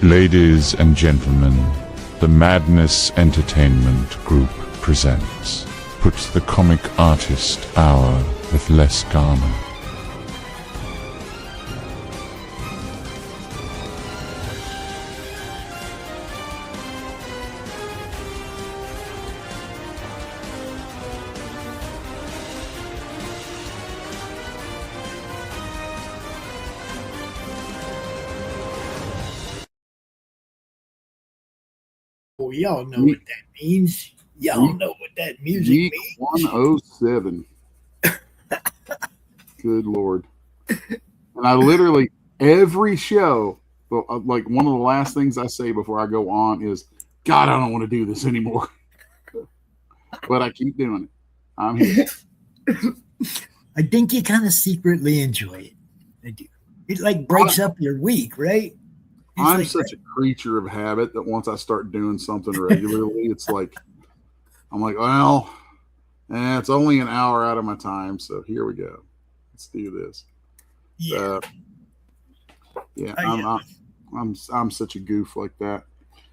Ladies and gentlemen, the Madness Entertainment Group presents Put the Comic Artist Hour with Les Garner. Oh, y'all know what that means. Y'all know what that music means. E107. Good Lord. And I literally, every show, like one of the last things I say before I go on is, God, I don't want to do this anymore. But I keep doing it. I'm here. I think you kind of secretly enjoy it. I do. It like breaks up your week, right? I'm like such a creature of habit that once I start doing something regularly, it's like, I'm like, well, it's only an hour out of my time, so here we go. Let's do this. Yeah, I'm such a goof like that.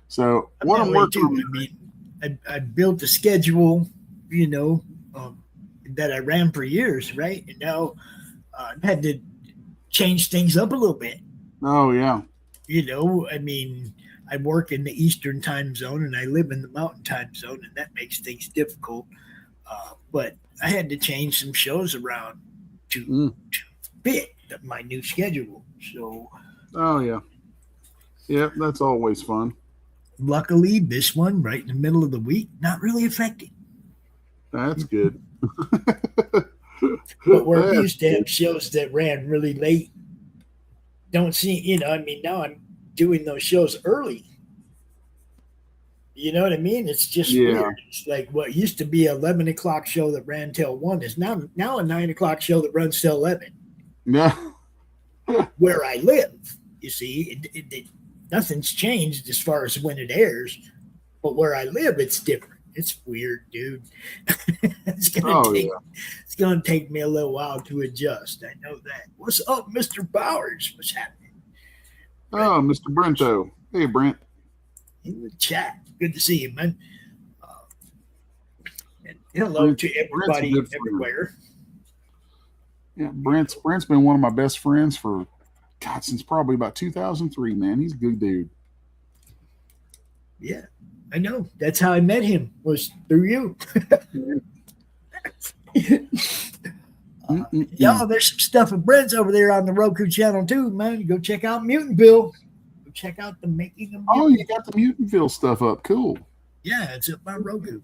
So what I'm working on, I mean, I built a schedule, that I ran for years, right? And now I've had to change things up a little bit. Oh yeah. I mean, I work in the Eastern time zone and I live in the Mountain time zone, and that makes things difficult. But I had to change some shows around to fit my new schedule. So, oh yeah, that's always fun. Luckily, this one right in the middle of the week, not really affected. That's good. But we're used to have shows that ran really late. Don't see, now I'm doing those shows early. You know what I mean? It's just weird. It's like what used to be an 11 o'clock show that ran till 1 is now a 9 o'clock show that runs till 11. Yeah. Where I live, you see, nothing's changed as far as when it airs, but where I live, it's different. It's weird, dude. It's gonna take me a little while to adjust. I know that. What's up, Mr. Bowers? What's happening? Oh, Mr. Brento. Hey, Brent. In the chat. Good to see you, man. And hello to everybody everywhere. Yeah, Brent's been one of my best friends for since probably about 2003. Man, he's a good dude. Yeah. I know. That's how I met him, was through you. Y'all, there's some stuff of Brent's over there on the Roku channel too, man. Go check out Mutantville. Go check out the making of Mutant. Oh, you got the Mutantville stuff up. Cool. Yeah, it's up on Roku.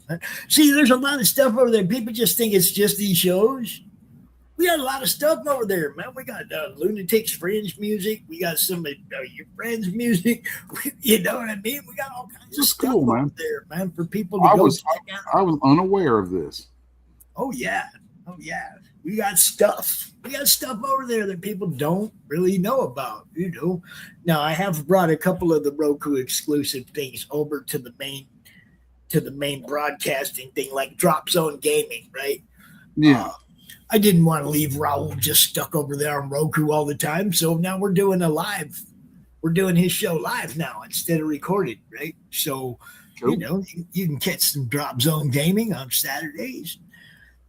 See, there's a lot of stuff over there. People just think it's just these shows. We got a lot of stuff over there, man. We got Lunatics Fringe music. We got some of your friends' music. You know what I mean? We got all kinds of stuff over there, man, for people to go check out. I was unaware of this. Oh, yeah. We got stuff. We got stuff over there that people don't really know about, Now, I have brought a couple of the Roku exclusive things over to the main broadcasting thing, like Drop Zone Gaming, right? Yeah. I didn't want to leave Raul just stuck over there on Roku all the time. So now we're doing we're doing his show live now instead of recorded, right? So, cool. You can catch some Drop Zone Gaming on Saturdays.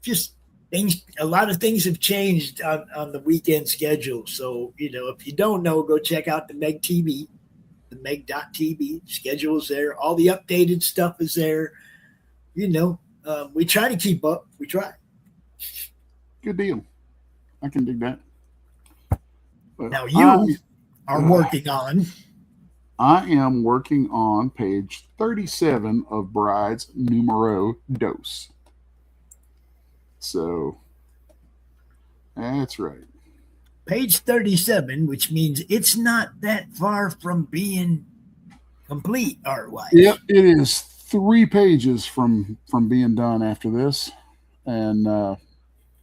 Just a lot of things have changed on the weekend schedule. So, if you don't know, go check out the Meg TV, the Meg.tv. Schedule's there. All the updated stuff is there. We try to keep up. We try. Good deal. I can dig that. But now you are working on. I am working on page 37 of Bride's Numero Dos. So that's right. Page 37, which means it's not that far from being complete art-wise. Yep, it is 3 pages from being done after this. And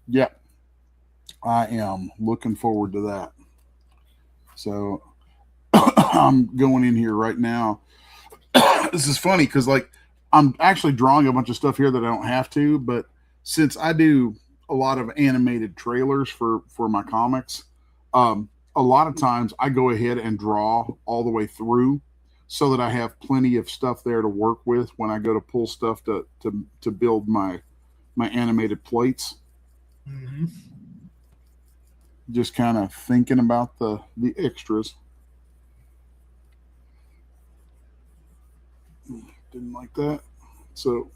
yep, I am looking forward to that. So I'm going in here right now. This is funny because I'm actually drawing a bunch of stuff here that I don't have to, but since I do a lot of animated trailers for my comics, a lot of times I go ahead and draw all the way through, so that I have plenty of stuff there to work with when I go to pull stuff to build my animated plates. Mm-hmm. Just kind of thinking about the extras. Didn't like that. So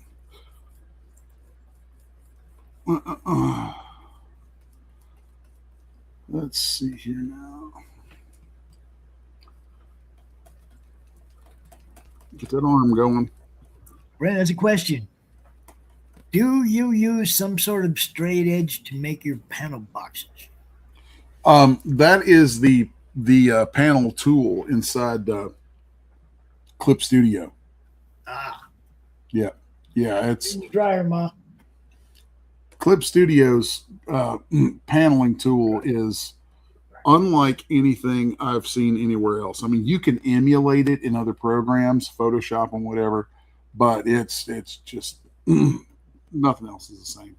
let's see here now. Get that arm going. Brent, that's a question. Do you use some sort of straight edge to make your panel boxes? That is the panel tool inside Clip Studio. Ah, Yeah, it's in the dryer, Ma. Clip Studio's paneling tool is unlike anything I've seen anywhere else. I mean, you can emulate it in other programs, Photoshop and whatever, but it's just nothing else is the same.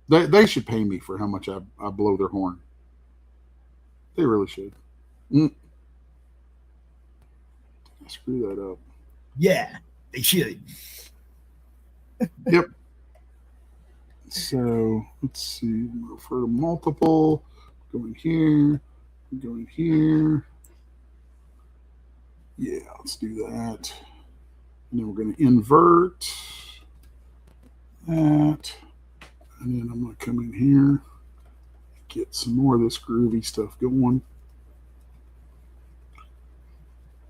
They should pay me for how much I blow their horn. They really should. I screw that up. Yeah, they should. Yep. So let's see. For multiple, going here, going here. Yeah, let's do that. And then we're going to invert that. And then I'm going to come in here, get some more of this groovy stuff going.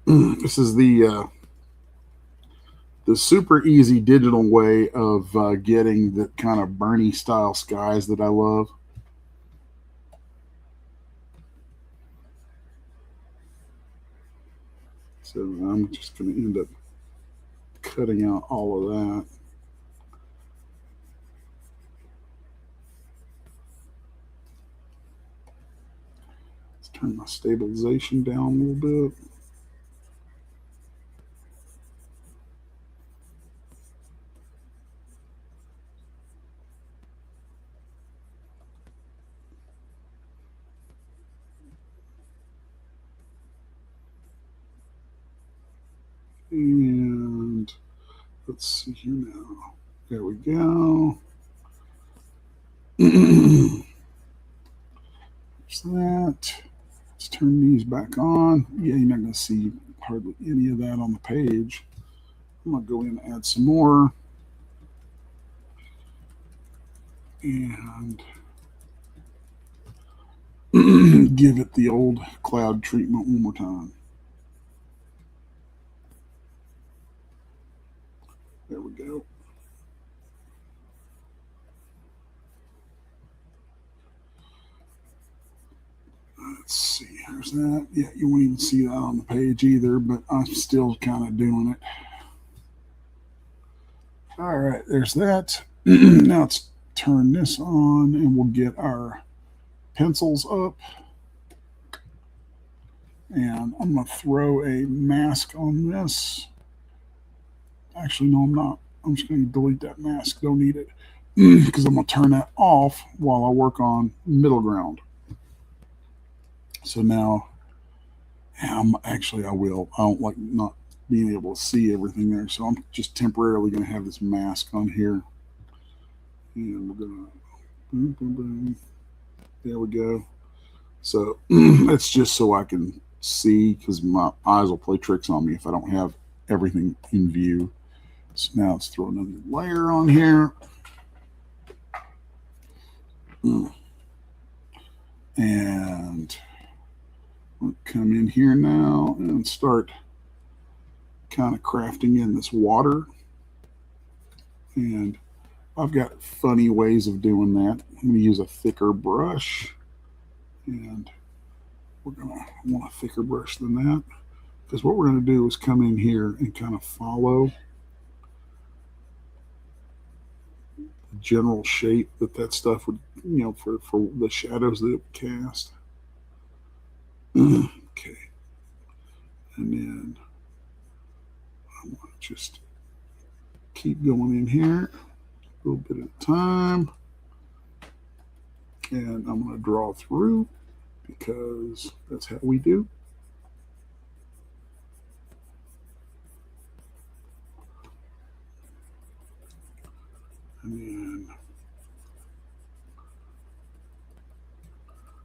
This is the super easy digital way of getting the kind of Bernie style skies that I love. So I'm just going to end up cutting out all of that. Let's turn my stabilization down a little bit. And let's see here now. There we go. There's that. Let's turn these back on. Yeah, you're not going to see hardly any of that on the page. I'm going to go in and add some more. And give it the old cloud treatment one more time. There we go. Let's see, here's that. Yeah, you won't even see that on the page either, but I'm still kind of doing it. All right, there's that. Now let's turn this on and we'll get our pencils up. And I'm going to throw a mask on this. Actually, no, I'm not. I'm just going to delete that mask. Don't need it. Because I'm going to turn that off while I work on middle ground. So now, I will. I don't like not being able to see everything there. So I'm just temporarily going to have this mask on here. And we're going to, boom, boom, boom. There we go. So it's just so I can see, because my eyes will play tricks on me if I don't have everything in view. So now let's throw another layer on here. And we'll come in here now and start kind of crafting in this water. And I've got funny ways of doing that. I'm going to use a thicker brush. And we're going to want a thicker brush than that. Because what we're going to do is come in here and kind of follow the general shape that stuff would, for the shadows that it would cast. Okay. And then I'm going to just keep going in here a little bit at a time. And I'm going to draw through because that's how we do. And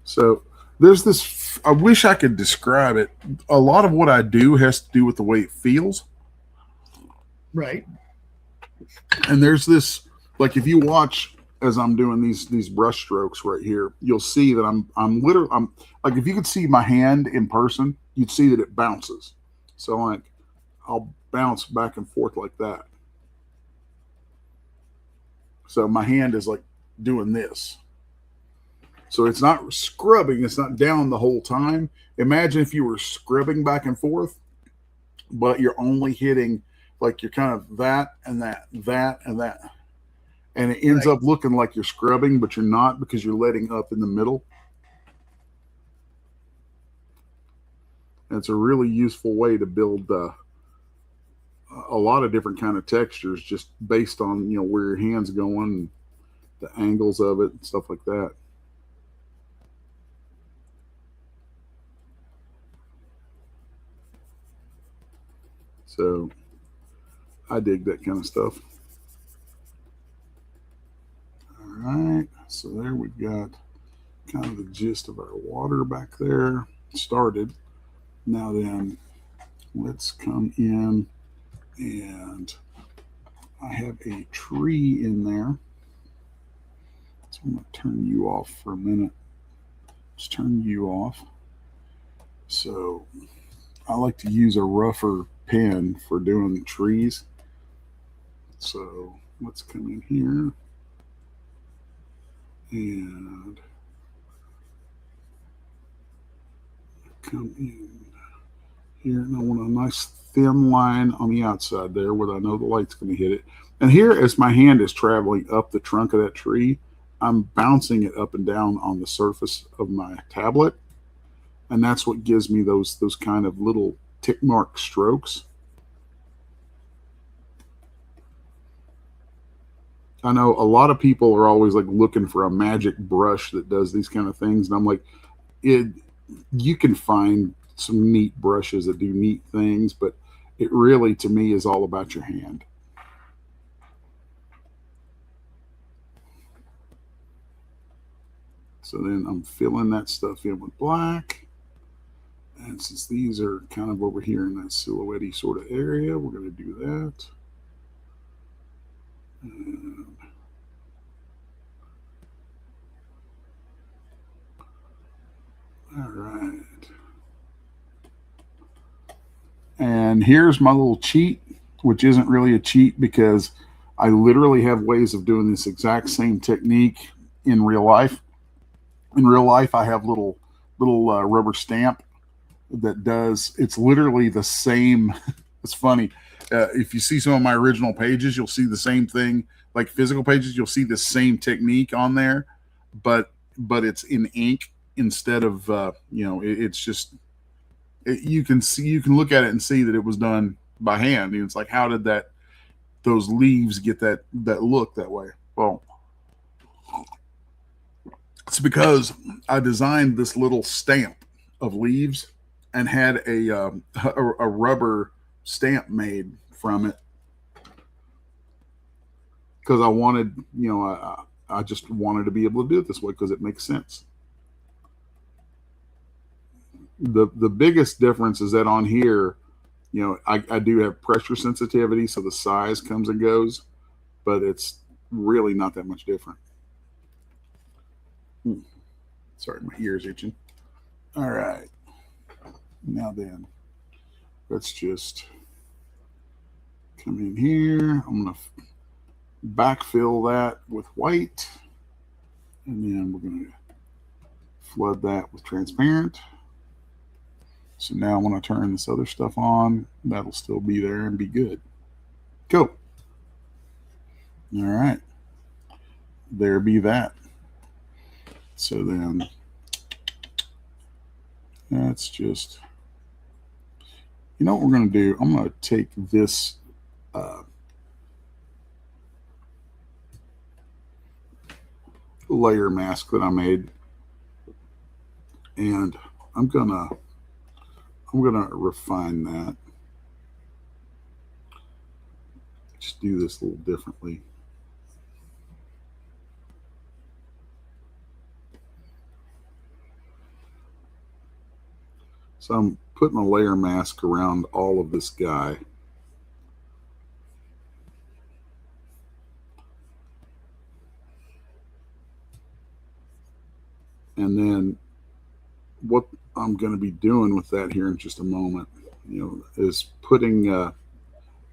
so there's this, I wish I could describe it. A lot of what I do has to do with the way it feels. Right. And there's this, like if you watch as I'm doing these brush strokes right here, you'll see that I'm like, if you could see my hand in person, you'd see that it bounces. So like I'll bounce back and forth like that. So my hand is like doing this. So it's not scrubbing, it's not down the whole time. Imagine if you were scrubbing back and forth, but you're only hitting, like you're kind of that and that, that and that. And it ends up looking like you're scrubbing, but you're not, because you're letting up in the middle. And it's a really useful way to build a lot of different kind of textures, just based on, you know, where your hand's going, the angles of it and stuff like that. So I dig that kind of stuff. All right, so there we've got kind of the gist of our water back there started. Now then, let's come in, and I have a tree in there. So I'm going to turn you off for a minute. Just turn you off. So I like to use a rougher pen for doing trees. So let's come in here and come in here. And I want a nice thin line on the outside there where I know the light's going to hit it. And here, as my hand is traveling up the trunk of that tree, I'm bouncing it up and down on the surface of my tablet. And that's what gives me those kind of little tick mark strokes. I know a lot of people are always like looking for a magic brush that does these kind of things. And I'm like, you can find some neat brushes that do neat things, but it really, to me, is all about your hand. So then I'm filling that stuff in with black. And since these are kind of over here in that silhouette-y sort of area, we're going to do that. And all right. And here's my little cheat, which isn't really a cheat because I literally have ways of doing this exact same technique in real life. In real life, I have little rubber stamp that does, it's literally the same. It's funny. If you see some of my original pages, you'll see the same thing. Like physical pages, you'll see the same technique on there, but it's in ink instead of, it's just, you can look at it and see that it was done by hand. And it's like, how did those leaves get that look that way? Well, it's because I designed this little stamp of leaves and had a rubber stamp made from it because I wanted, I just wanted to be able to do it this way because it makes sense. The biggest difference is that on here, I do have pressure sensitivity, so the size comes and goes, but it's really not that much different. Sorry, my ear's itching. All right. Now then, let's just come in here. I'm going to backfill that with white, and then we're going to flood that with transparent. So now when I turn this other stuff on, that'll still be there and be good. Cool. All right. There be that. So then that's just, what we're going to do. I'm going to take this layer mask that I made, and I'm gonna refine that. Just do this a little differently. So I'm putting a layer mask around all of this guy. And then what I'm going to be doing with that here in just a moment, is putting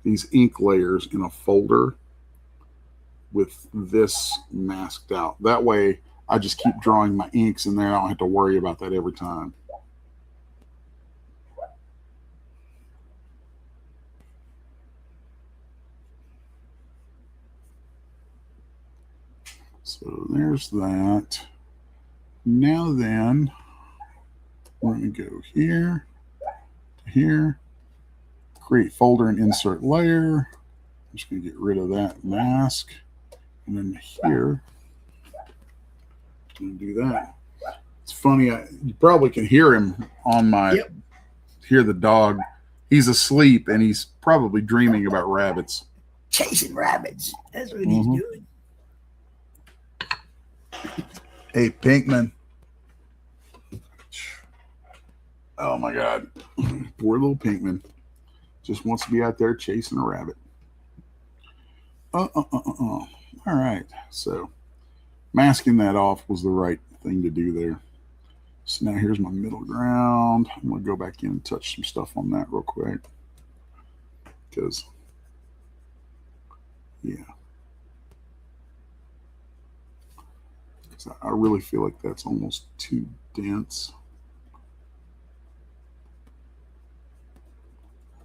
these ink layers in a folder with this masked out. That way I just keep drawing my inks in there. I don't have to worry about that every time. So there's that. Now then, we're going to go here to here, create folder and insert layer. I'm just going to get rid of that mask. And then here, I'm going to do that. It's funny, you probably can hear him on my, hear the dog. He's asleep and he's probably dreaming about rabbits. Chasing rabbits. That's what he's doing. Hey, Pinkman. Oh my God. Poor little Pinkman. Just wants to be out there chasing a rabbit. All right. So masking that off was the right thing to do there. So now here's my middle ground. I'm going to go back in and touch some stuff on that real quick. Because, yeah. I really feel like that's almost too dense.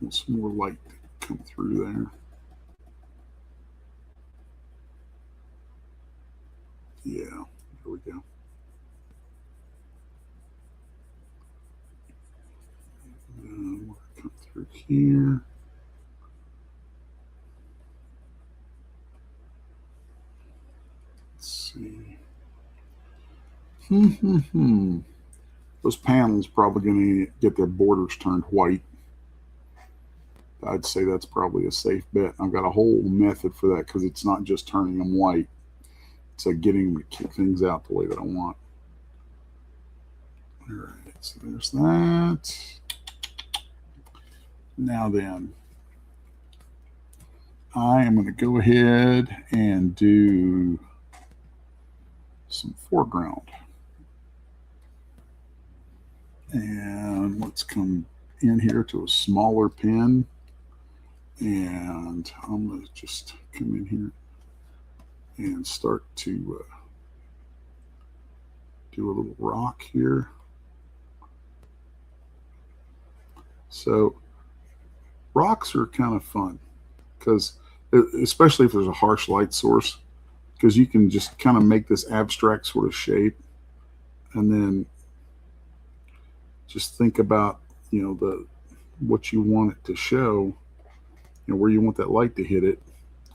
Want some more light to come through there. Yeah, there we go. And we'll come through here. Let's see. Those panels probably going to get their borders turned white. I'd say that's probably a safe bet. I've got a whole method for that because it's not just turning them white. It's like getting them to kick things out the way that I want. All right, so there's that. Now then, I am going to go ahead and do some foreground. And let's come in here to a smaller pen. And I'm going to just come in here and start to do a little rock here. So rocks are kind of fun because, especially if there's a harsh light source, because you can just kind of make this abstract sort of shape and then just think about, what you want it to show, where you want that light to hit it,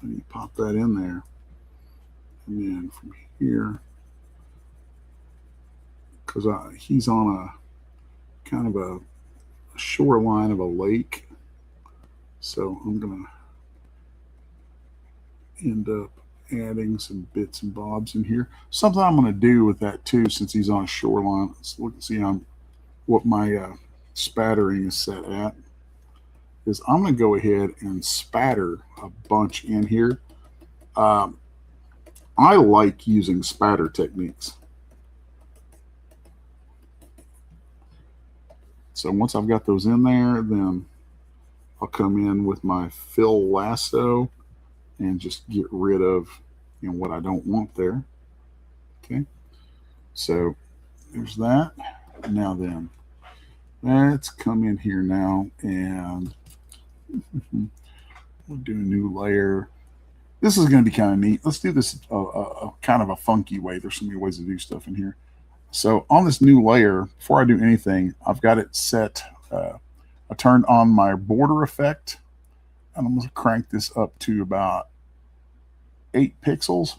and you pop that in there. And then from here, because he's on a kind of a shoreline of a lake, so I'm going to end up adding some bits and bobs in here. Something I'm going to do with that too, since he's on a shoreline. Let's look and see what my spattering is set at. Is I'm going to go ahead and spatter a bunch in here. I like using spatter techniques. So once I've got those in there, then I'll come in with my fill lasso and just get rid of what I don't want there. Okay, so there's that. Now then, let's come in here now and we'll do a new layer. This is going to be kind of neat. Let's do this kind of a funky way. There's so many ways to do stuff in here. So on this new layer, before I do anything, I've got it set. I turned on my border effect, and I'm going to crank this up to about 8 pixels,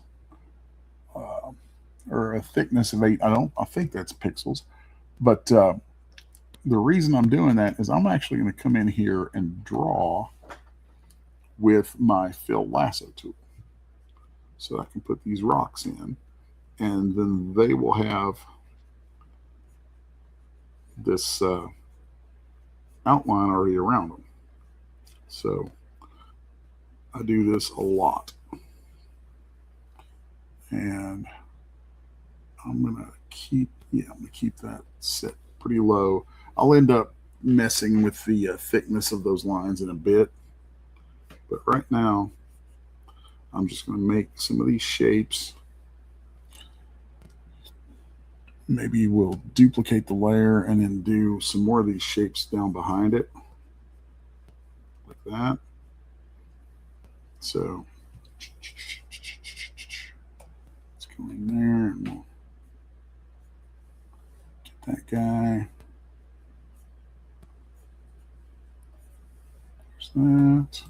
or a thickness of 8. I think that's pixels. But the reason I'm doing that is I'm actually going to come in here and draw with my fill lasso tool. So I can put these rocks in, and then they will have this outline already around them. So I do this a lot. And I'm going to keep that set pretty low. I'll end up messing with the thickness of those lines in a bit. But right now, I'm just going to make some of these shapes. Maybe we'll duplicate the layer and then do some more of these shapes down behind it. Like that. So let's go in there and we'll get that guy. There's that.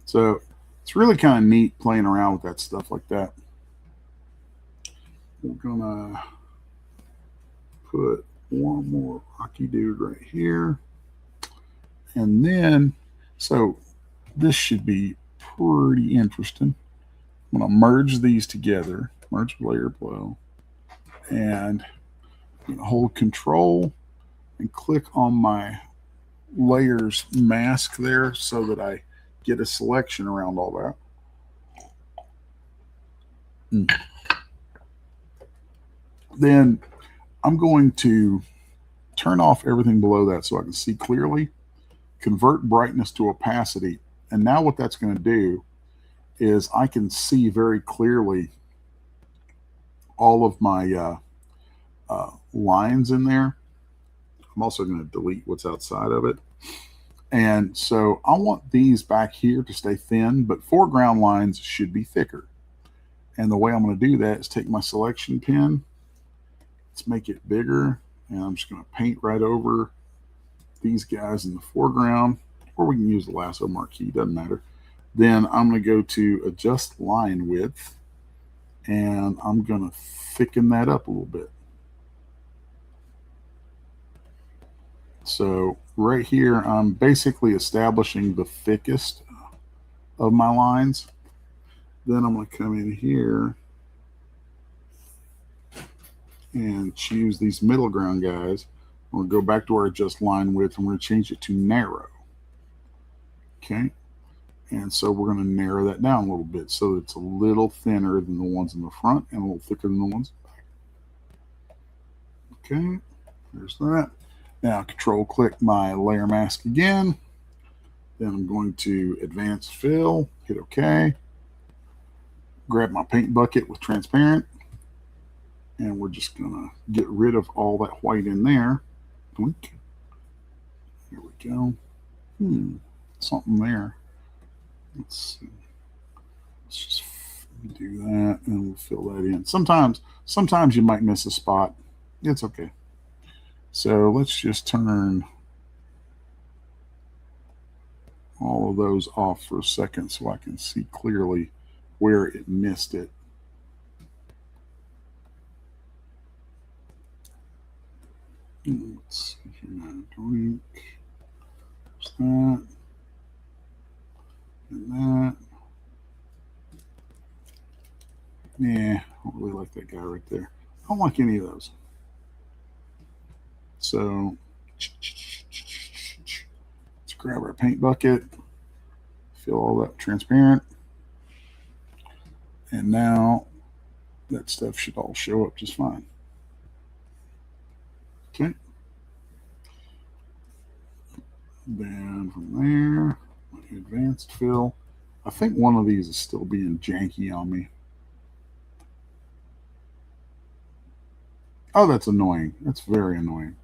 So it's really kind of neat playing around with that stuff like that. We're gonna put one more rocky dude right here. And then, so this should be pretty interesting. I'm gonna merge these together, merge layer below, and I'm gonna hold Control and click on my layers mask there so that I get a selection around all that. Then I'm going to turn off everything below that so I can see clearly, convert brightness to opacity. And now what that's going to do is I can see very clearly all of my lines in there. I'm also going to delete what's outside of it. And so I want these back here to stay thin, but foreground lines should be thicker. And the way I'm going to do that is take my selection pen. Let's make it bigger, and I'm just going to paint right over these guys in the foreground, or we can use the lasso marquee, doesn't matter. Then I'm going to go to adjust line width, and I'm going to thicken that up a little bit. So right here, I'm basically establishing the thickest of my lines. Then I'm going to come in here and choose these middle ground guys. I'm going to go back to our adjust line width, and we're going to change it to narrow. Okay. And so we're going to narrow that down a little bit so it's a little thinner than the ones in the front and a little thicker than the ones in the back. Okay. There's that. Now Control click my layer mask again. Then I'm going to advanced fill, hit OK. Grab my paint bucket with transparent. And we're just going to get rid of all that white in there. Blink. Here we go. Something there. Let's see. Let's just do that and we'll fill that in. Sometimes you might miss a spot. It's okay. So let's just turn all of those off for a second so I can see clearly where it missed it. Let's see here. Drink. There's that. And that. Yeah, I don't really like that guy right there. I don't like any of those. So let's grab our paint bucket, fill all that transparent, and now that stuff should all show up just fine. Okay. Then from there, advanced fill. I think one of these is still being janky on me. Oh, that's annoying. That's very annoying.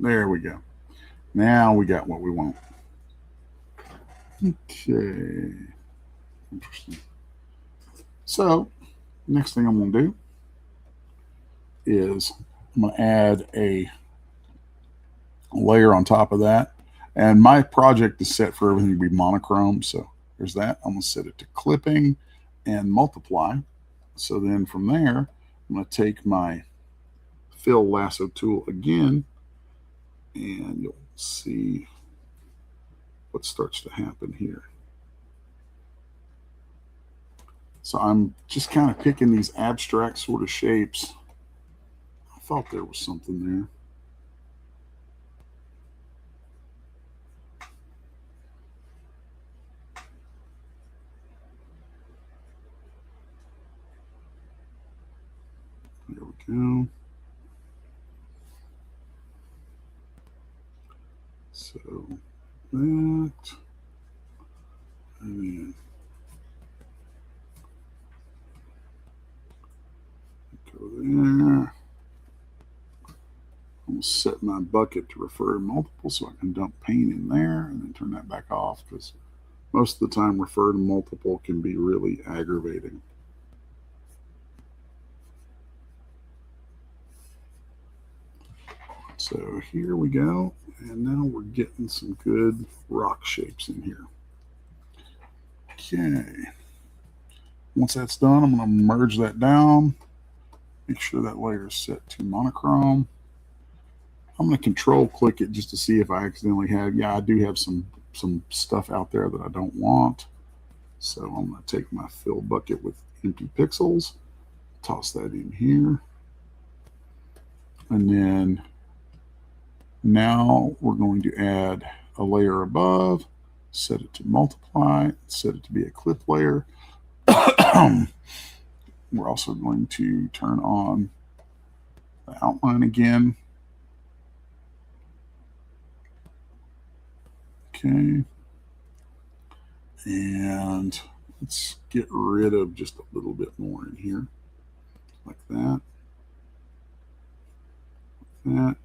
There we go. Now we got what we want. Okay. Interesting. So, next thing I'm going to do is I'm going to add a layer on top of that. And my project is set for everything to be monochrome. So there's that. I'm going to set it to clipping and multiply. So then from there, I'm going to take my fill lasso tool again, and you'll see what starts to happen here. So I'm just kind of picking these abstract sort of shapes. I thought there was something there. There we go. So that, and then go there. I'm set my bucket to refer to multiple so I can dump paint in there and then turn that back off, because most of the time refer to multiple can be really aggravating. So here we go, and now we're getting some good rock shapes in here. Okay. Once that's done, I'm going to merge that down. Make sure that layer is set to monochrome. I'm going to control click it just to see if I accidentally have, yeah, I do have some stuff out there that I don't want. So I'm going to take my fill bucket with empty pixels, toss that in here. And then now we're going to add a layer above, set it to multiply, set it to be a clip layer. We're also going to turn on the outline again. Okay. And let's get rid of just a little bit more in here, like that. Like that.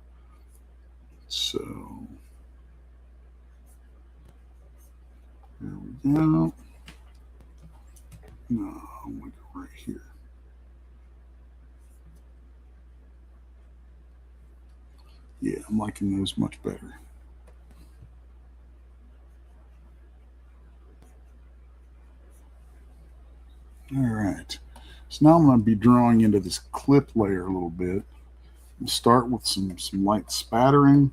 So there we go. No, I'm going to go right here. Yeah, I'm liking those much better. All right. So now I'm going to be drawing into this clip layer a little bit. We'll start with some light spattering.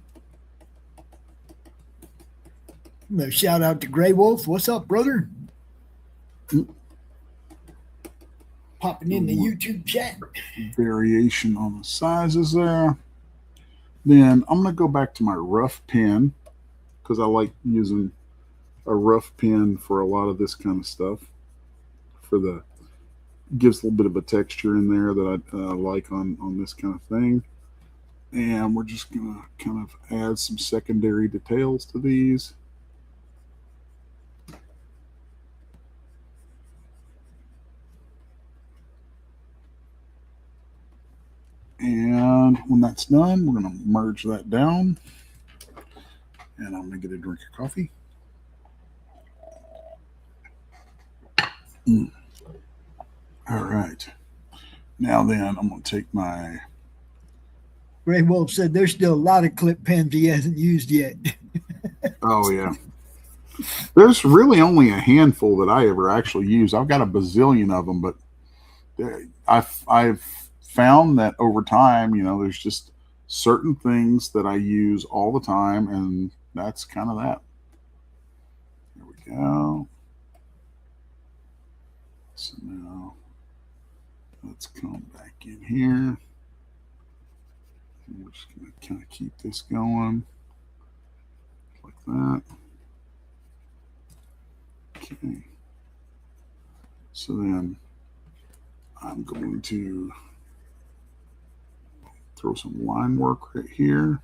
Shout out to Grey Wolf. What's up, brother? Popping in the YouTube chat. Variation on the sizes there. Then I'm going to go back to my rough pen, because I like using a rough pen for a lot of this kind of stuff. Gives a little bit of a texture in there that I like on this kind of thing. And we're just going to kind of add some secondary details to these. And when that's done, we're going to merge that down. And I'm going to get a drink of coffee. All right. Now then, I'm going to take my... Grey Wolf said there's still a lot of clip pens he hasn't used yet. Oh, yeah. There's really only a handful that I ever actually use. I've got a bazillion of them, but I've found that over time, you know, there's just certain things that I use all the time, and that's kind of that. There we go. So now let's come back in here. And we're just going to kind of keep this going like that. Okay. So then I'm going to throw some line work right here.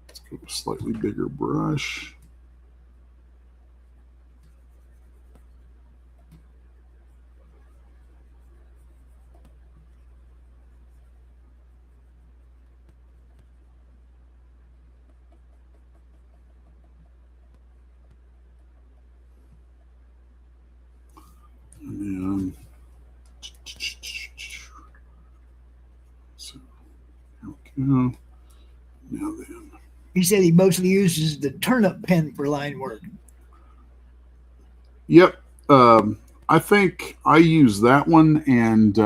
Let's go with a slightly bigger brush. And then, so there we go. Now then, He said he mostly uses the turnip pen for line work. Yep. I think I use that one, and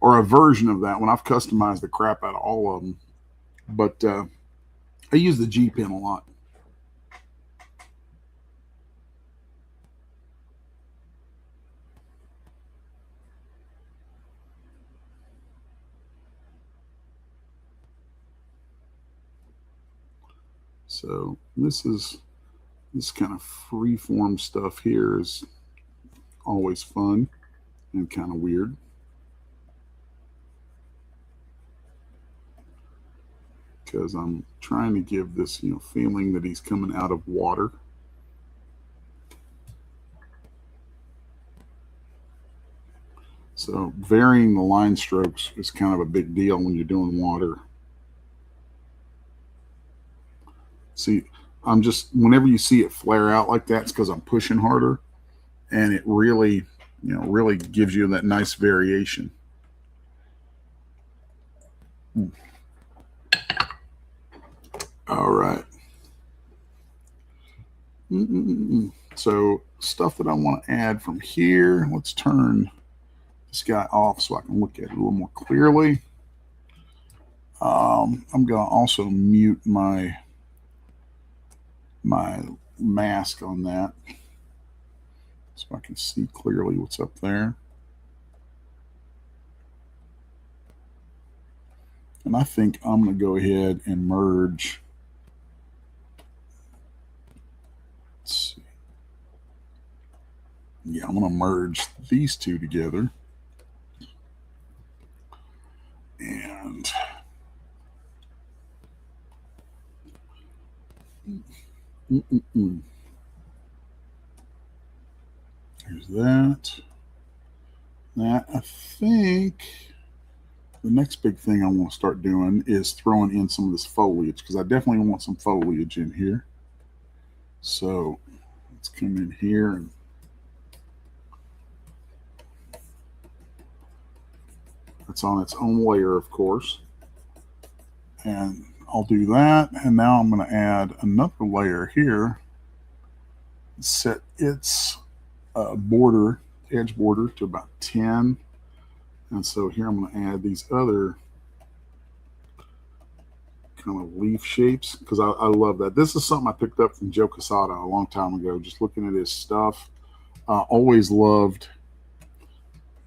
or a version of that one. I've customized the crap out of all of them, but I use the G pen a lot. So this kind of free form stuff here is always fun and kind of weird. Because I'm trying to give this, feeling that he's coming out of water. So varying the line strokes is kind of a big deal when you're doing water. See, whenever you see it flare out like that, it's because I'm pushing harder, and it really, really gives you that nice variation. All right. So stuff that I want to add from here, let's turn this guy off so I can look at it a little more clearly. I'm going to also mute my mask on that so I can see clearly what's up there. And I think I'm going to go ahead and merge. Let's see. Yeah, I'm going to merge these two together. And here's that. I think the next big thing I want to start doing is throwing in some of this foliage, because I definitely want some foliage in here. So let's come in here, and that's on its own layer, of course. And I'll do that. And now I'm going to add another layer here. Set its edge border to about 10. And so here I'm going to add these other kind of leaf shapes, because I love that. This is something I picked up from Joe Quesada a long time ago, just looking at his stuff. I always loved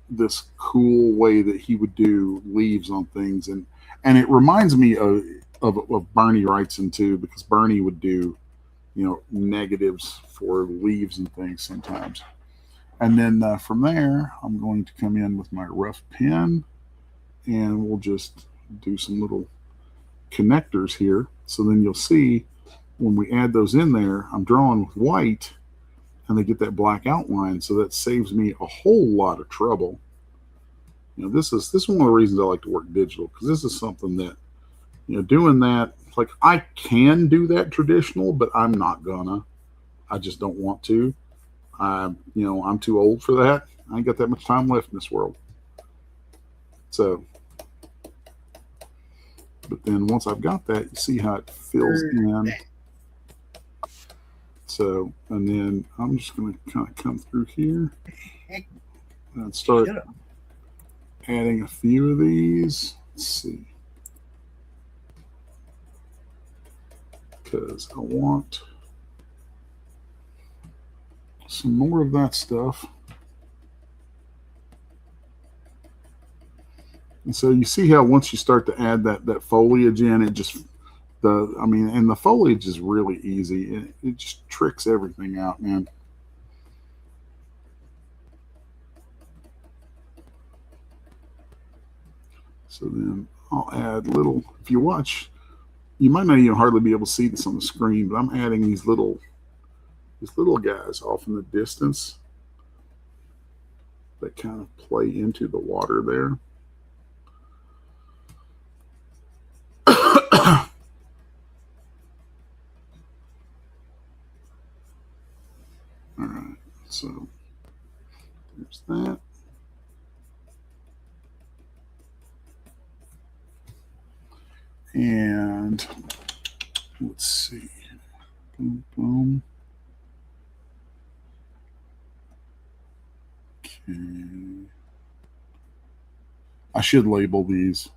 this cool way that he would do leaves on things, and it reminds me of Bernie Wrightson too, because Bernie would do negatives for leaves and things sometimes. And then from there, I'm going to come in with my rough pen, and we'll just do some little connectors here. So then you'll see when we add those in there, I'm drawing with white, and they get that black outline. So that saves me a whole lot of trouble. This is one of the reasons I like to work digital, because this is something that, doing that, like, I can do that traditional, but I'm not gonna. I just don't want to. I'm too old for that. I ain't got that much time left in this world. So, but then once I've got that, you see how it fills in. So, and then I'm just going to kind of come through here and start adding a few of these. Let's see. Because I want some more of that stuff. And so you see how once you start to add that foliage in, it just, and the foliage is really easy. It just tricks everything out, man. So then I'll add little, if you watch, you might not even hardly be able to see this on the screen, but I'm adding these little guys off in the distance that kind of play into the water there. All right, so there's that. And let's see. Boom, boom. Okay. I should label these.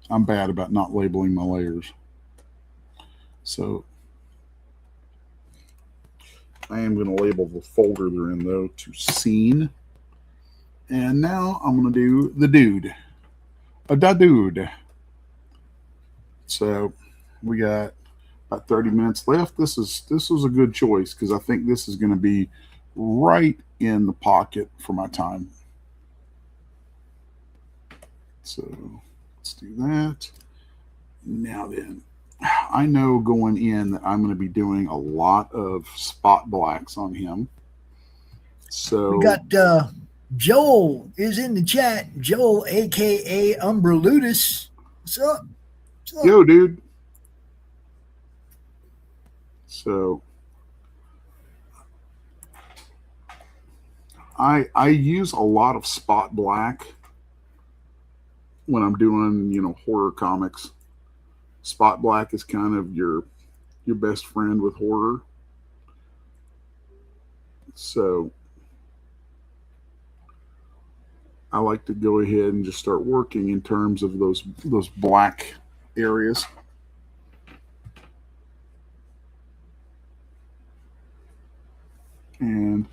I'm bad about not labeling my layers. So I am going to label the folder they're in, though, to scene. And now I'm going to do the dude. A da dude. So we got about 30 minutes left. This was a good choice because I think this is going to be right in the pocket for my time. So let's do that. Now then, I know going in that I'm going to be doing a lot of spot blacks on him. So we got Joel is in the chat. Joel, aka Umbralutus. What's up? What's up? Yo, dude. So I use a lot of spot black when I'm doing, horror comics. Spot black is kind of your best friend with horror. So I like to go ahead and just start working in terms of those black areas. And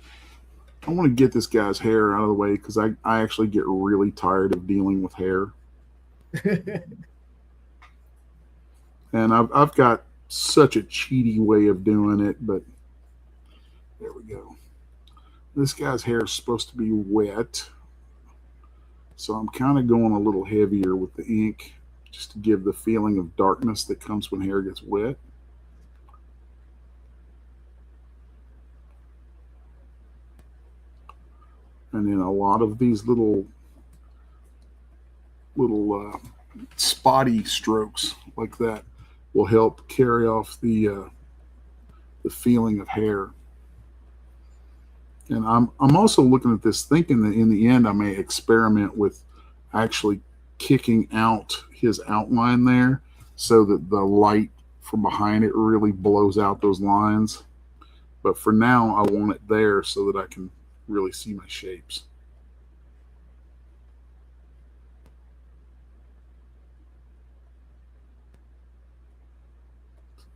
I want to get this guy's hair out of the way because I actually get really tired of dealing with hair. And I've got such a cheaty way of doing it, but there we go. This guy's hair is supposed to be wet, so I'm kind of going a little heavier with the ink just to give the feeling of darkness that comes when hair gets wet. And then a lot of these little spotty strokes like that will help carry off the feeling of hair. And I'm also looking at this thinking that in the end I may experiment with actually kicking out his outline there so that the light from behind it really blows out those lines. But for now, I want it there so that I can really see my shapes.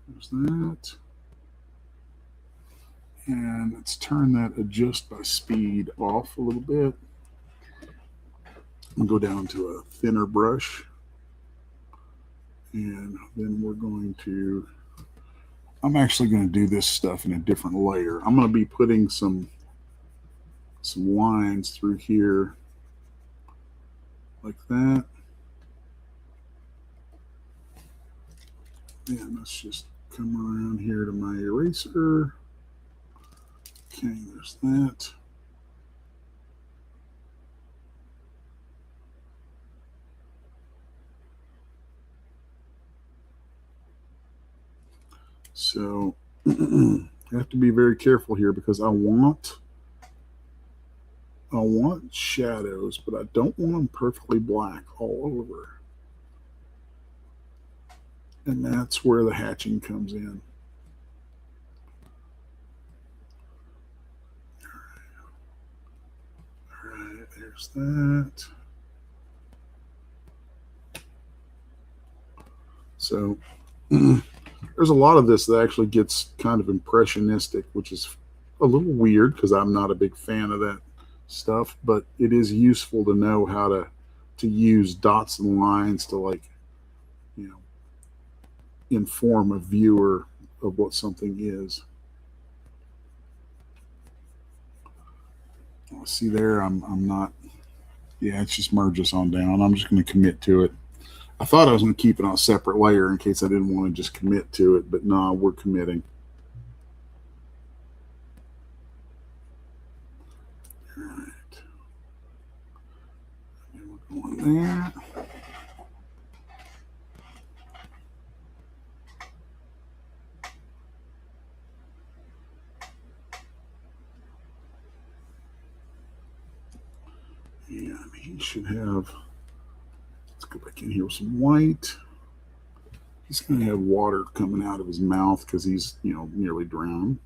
There's that. And let's turn that adjust by speed off a little bit. I'm going to go down to a thinner brush. And then we're going to, I'm actually going to do this stuff in a different layer. I'm going to be putting some lines through here like that. And let's just come around here to my eraser. Okay, there's that. So I have to be very careful here because I want shadows, but I don't want them perfectly black all over. And that's where the hatching comes in. All right, there's that. So there's a lot of this that actually gets kind of impressionistic, which is a little weird because I'm not a big fan of that stuff, but it is useful to know how to use dots and lines to inform a viewer of what something is. See there, I'm not, yeah, it's just merge this on down. I'm just going to commit to it. I thought I was going to keep it on a separate layer in case I didn't want to just commit to it, but no, we're committing. All right. And we're going there. And he should have, let's go back in here with some white. He's going to have water coming out of his mouth because he's, nearly drowned.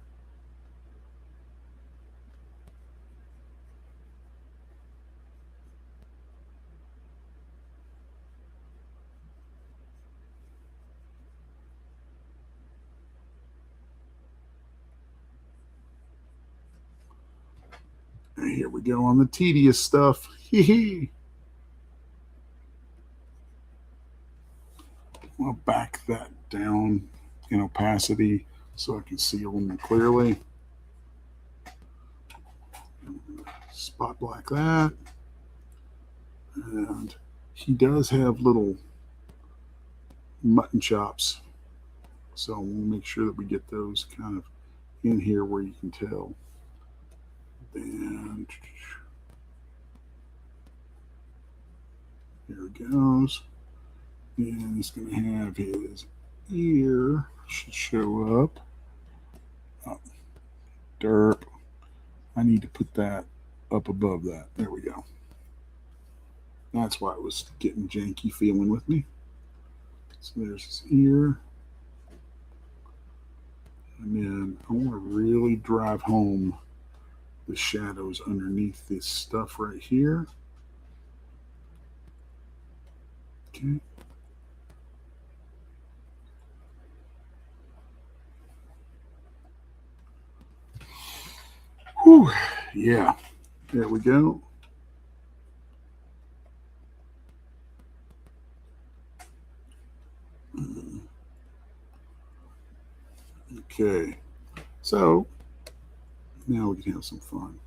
And here we go on the tedious stuff. Hee hee. I'll back that down in opacity so I can see a little more clearly. Spot black that. And he does have little mutton chops, so we'll make sure that we get those kind of in here where you can tell. And here it goes. And he's going to have his ear should show up. Oh, derp. I need to put that up above that. There we go. That's why it was getting janky feeling with me. So there's his ear. And then I want to really drive home the shadows underneath this stuff right here. Okay. Whew. Yeah. There we go. Okay. So now we can have some fun.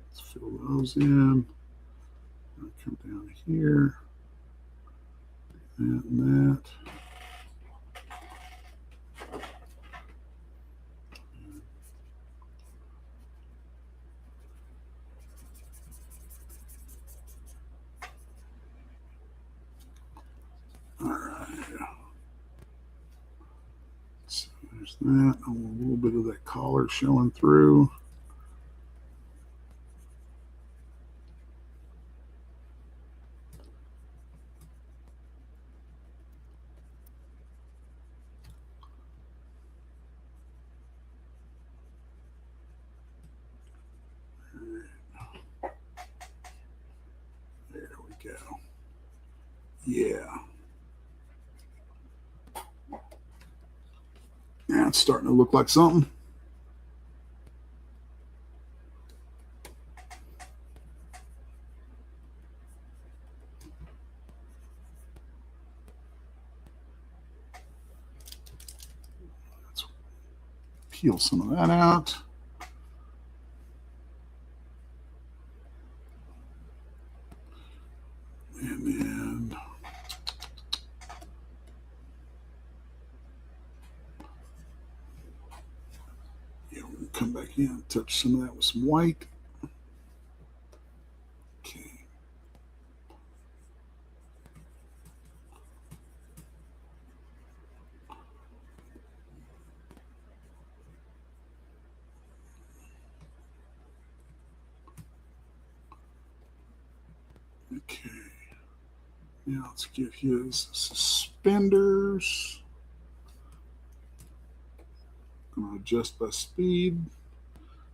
Let's fill those in. I'll come down here. That and that. All right. So there's that. I want a little bit of that collar showing through. There we go. Yeah. Now it's starting to look like something. Let's peel some of that out. And then we'll come back in, touch some of that with some white. Okay. Okay. Now let's get his suspenders. I'm going to adjust by speed.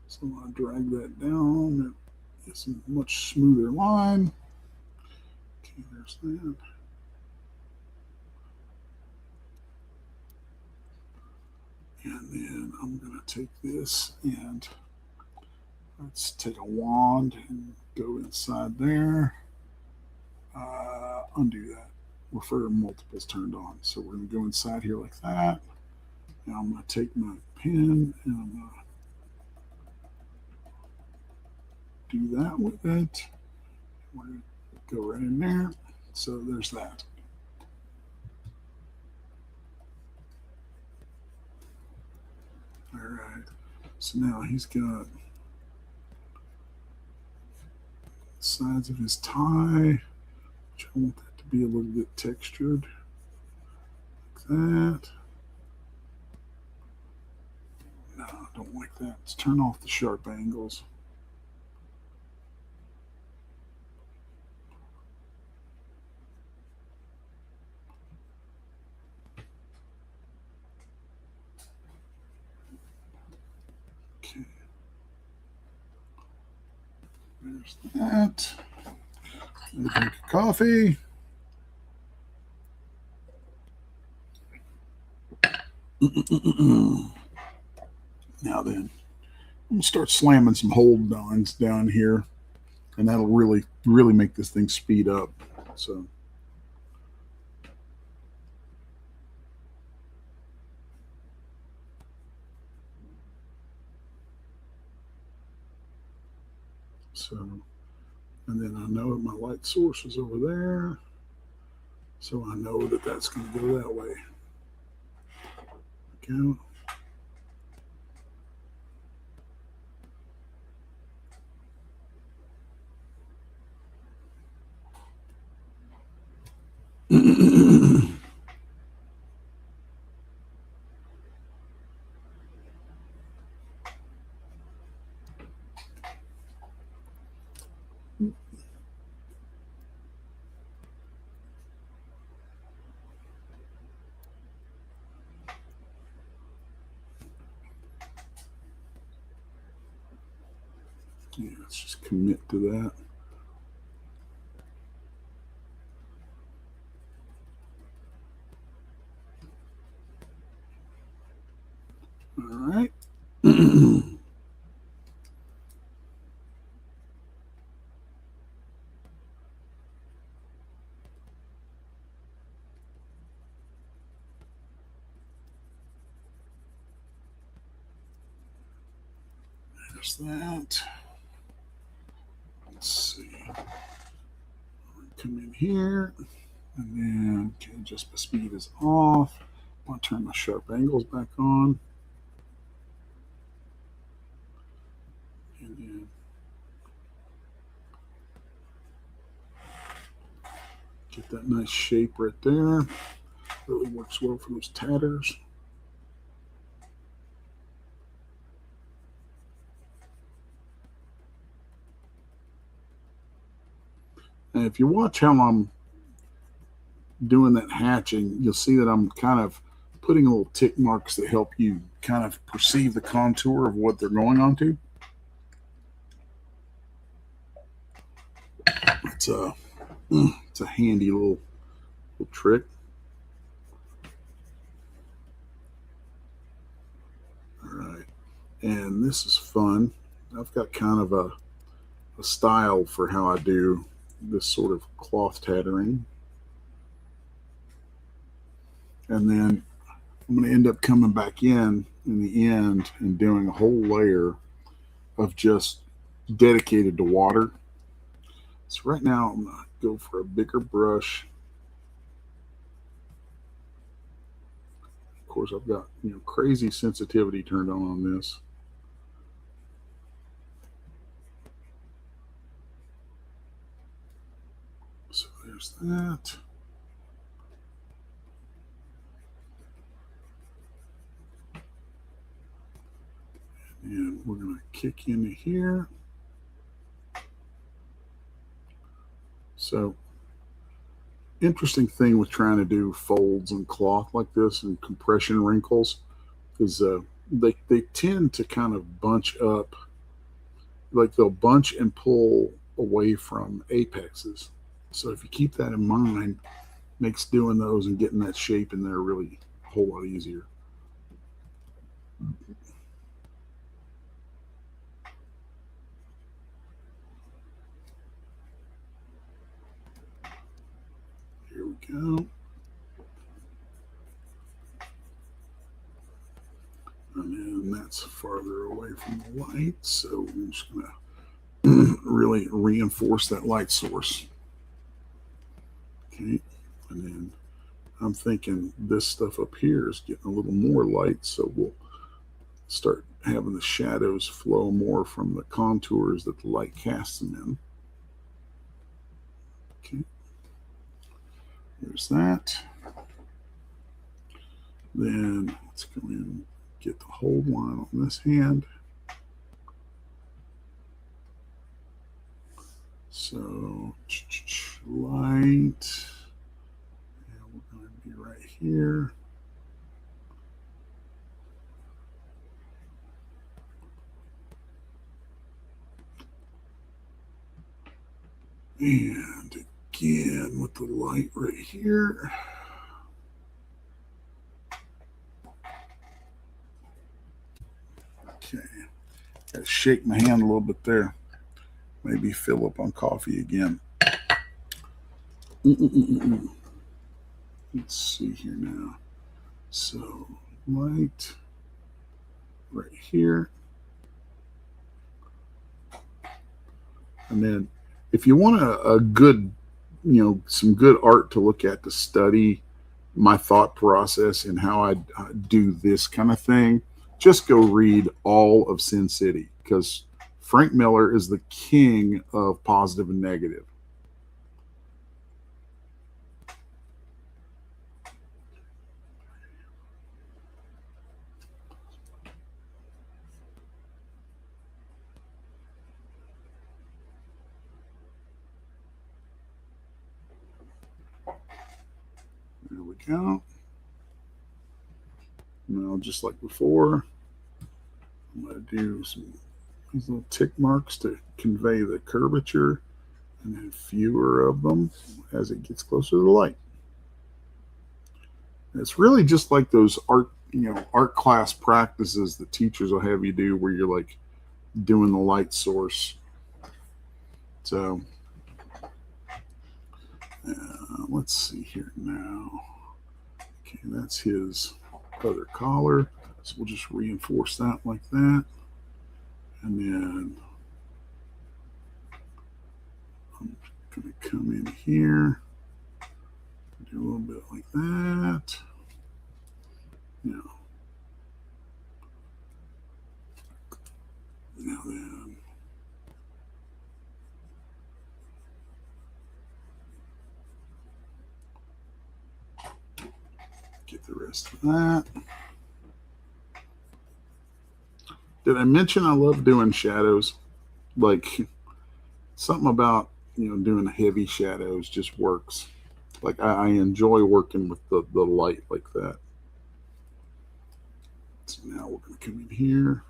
So I'm going to drag that down. It's a much smoother line. Okay, there's that. And then I'm going to take this and let's take a wand and go inside there. Undo that. Refer multiples turned on. So we're going to go inside here like that. Now I'm going to take my pen and I'm going to do that with it. We're going to go right in there. So there's that. All right. So now he's got sides of his tie, which I want that to be a little bit textured, like that. No, I don't like that. Let's turn off the sharp angles. Okay. There's that. Drink a coffee. Now then, I'm going to start slamming some hold-ons down here, and that'll really make this thing speed up. So and then I know my light source is over there, so I know that that's going to go that way. Go. Yeah, let's just commit to that. All right. There's that. Let's see. Come in here, and then okay, just my speed is off. I want to turn my sharp angles back on. And then get that nice shape right there. Really works well for those tatters. And if you watch how I'm doing that hatching, you'll see that I'm kind of putting little tick marks that help you kind of perceive the contour of what they're going onto. It's a handy little trick. All right, and this is fun. I've got kind of a style for how I do this sort of cloth tattering. And then I'm going to end up coming back in the end and doing a whole layer of just dedicated to water. So right now I'm going to go for a bigger brush. Of course, I've got crazy sensitivity turned on this. So there's that. And we're going to kick into here. So, interesting thing with trying to do folds and cloth like this and compression wrinkles is they tend to kind of bunch up, like they'll bunch and pull away from apexes. So if you keep that in mind, makes doing those and getting that shape in there really a whole lot easier. Here we go. And then that's farther away from the light, so I'm just going to really reinforce that light source. Okay, and then I'm thinking this stuff up here is getting a little more light, so we'll start having the shadows flow more from the contours that the light casts them in. Okay, there's that. Then let's go in and get the hold line on this hand. So light, and we're going to be right here. And again with the light right here. Shake my hand a little bit there. Maybe fill up on coffee again. Let's see here now. So light right here. And then if you want a good, some good art to look at to study my thought process and how I do this kind of thing, just go read all of Sin City, because Frank Miller is the king of positive and negative. There we go. Now, just like before, I'm going to do these little tick marks to convey the curvature, and then fewer of them as it gets closer to the light. It's really just like those art class practices that teachers will have you do, where you're like doing the light source. So let's see here now. Okay, that's his other collar. So we'll just reinforce that like that. And then I'm going to come in here, do a little bit like that. Now then, get the rest of that. Did I mention I love doing shadows? Like, something about, doing heavy shadows just works. Like, I enjoy working with the light like that. So now we're going to come in here.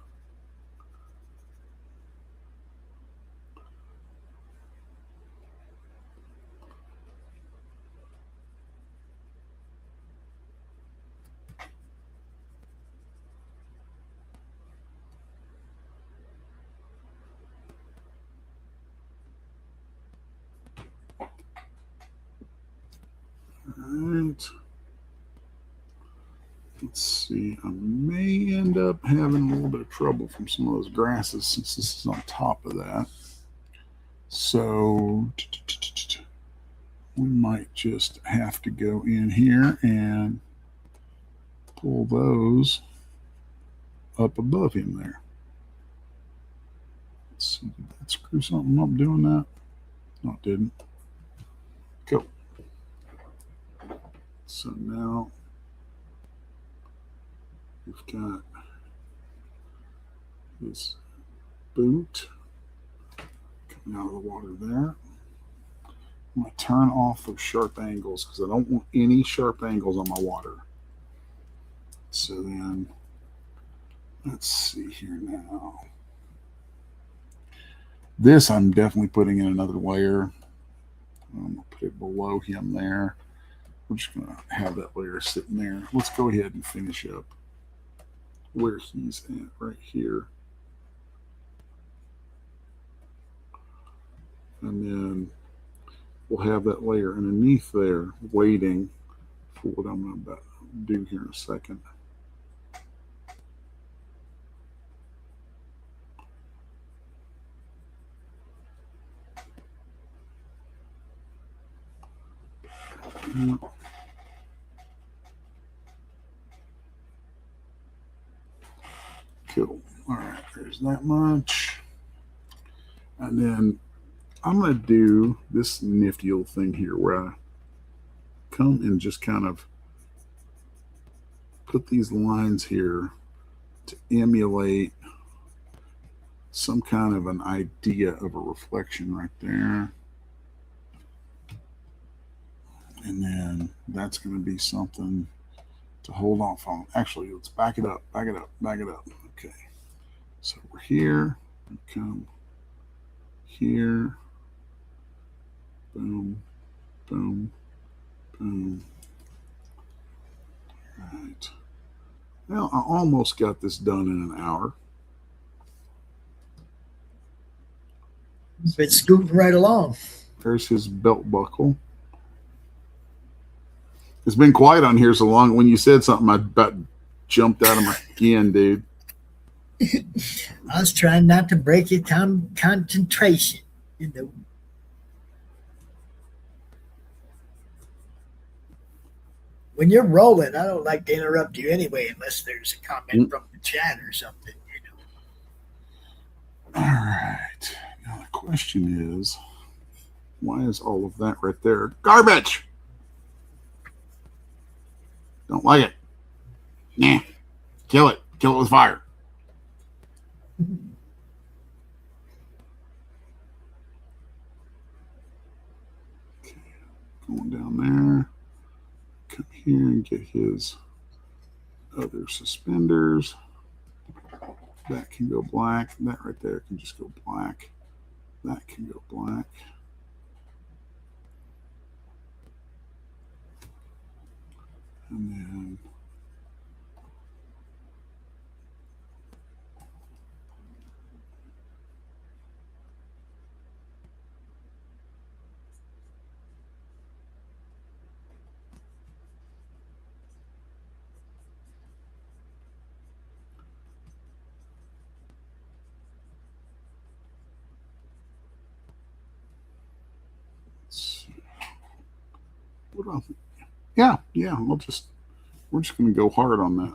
Alright. Let's see. I may end up having a little bit of trouble from some of those grasses since this is on top of that. So we might just have to go in here and pull those up above him there. Let's see, did that screw something up doing that? No, it didn't. Cool. So now we've got this boot coming out of the water there. I'm going to turn off those sharp angles because I don't want any sharp angles on my water. So then, let's see here now. This I'm definitely putting in another layer. I'm going to put it below him there. We're just going to have that layer sitting there. Let's go ahead and finish up where he's at right here. And then we'll have that layer underneath there waiting for what I'm about to do here in a second. Cool. All right, there's that much. And then I'm going to do this nifty little thing here where I come and just kind of put these lines here to emulate some kind of an idea of a reflection right there. And then that's going to be something to hold off on. Actually, let's back it up, back it up, back it up. Okay. So we're here, and come here, boom, boom, boom. All right. Well, I almost got this done in an hour. Been scooting right along. There's his belt buckle. It's been quiet on here so long. When you said something, I about jumped out of my skin, dude. I was trying not to break your concentration, you know. When you're rolling, I don't like to interrupt you anyway, unless there's a comment from the chat or something, you know. All right. Now the question is, why is all of that right there garbage? Don't like it. Nah. Kill it. Kill it with fire. Okay. Going down there. Come here and get his other suspenders. That can go black. That right there can just go black. That can go black. And then what else? Yeah, we're just gonna go hard on that.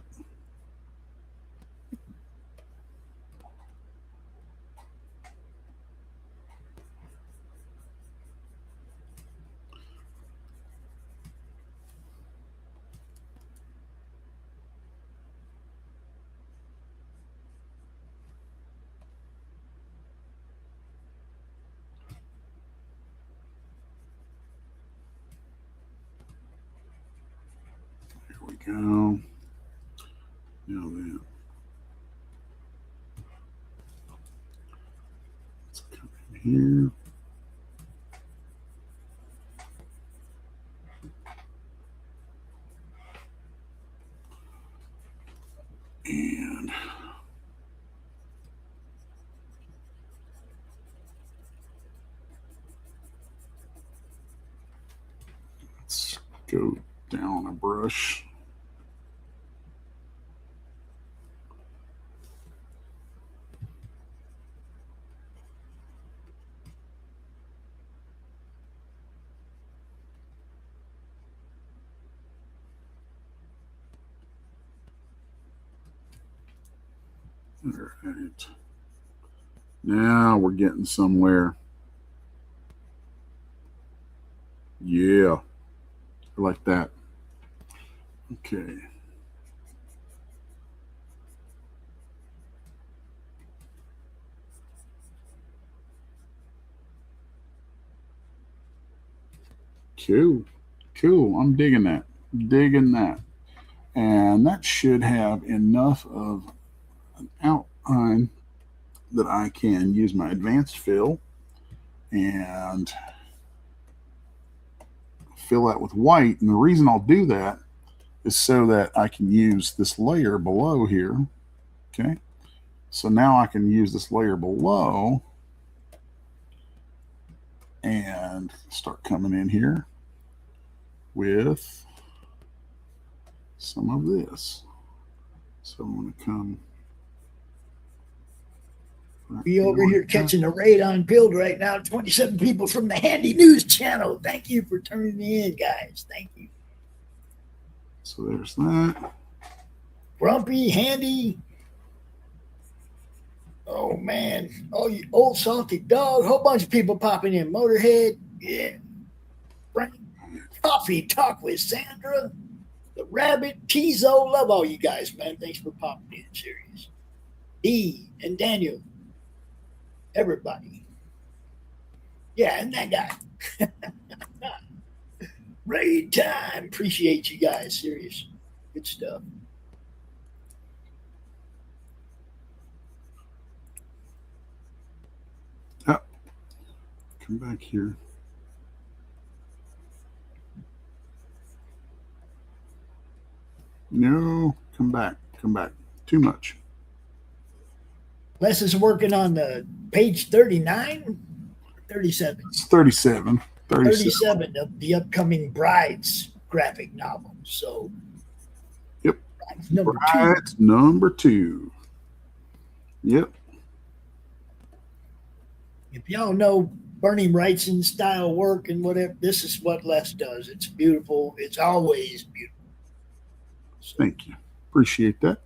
Here we go. Now then, let's come in here. And let's go down a brush. All right. Now we're getting somewhere. Yeah. I like that. Okay. Cool. I'm digging that. And that should have enough of an outline that I can use my advanced fill and fill that with white. And the reason I'll do that is so that I can use this layer below here. Okay. So now I can use this layer below and start coming in here with some of this. So I'm going to come. We over here catching a raid on Build right now. 27 people from the Handy News channel. Thank you for turning me in, guys. Thank you. So there's that. Grumpy, Handy. Oh, man. Oh, you old salty dog. Whole bunch of people popping in. Motorhead. Yeah. Frank. Coffee Talk with Sandra. The Rabbit. Tizo. Love all you guys, man. Thanks for popping in. Serious. D and Daniel. Everybody. Yeah, and that guy. Raid time. Appreciate you guys. Serious. Good stuff. Come back here. No, come back. Too much. Les is working on the page 39. 37. It's 37. 37 of the upcoming Brides graphic novel. So, Yep. Number Brides number 2. Yep. If y'all know Bernie Wrightson style work and whatever, this is what Les does. It's beautiful. It's always beautiful. So, thank you. Appreciate that.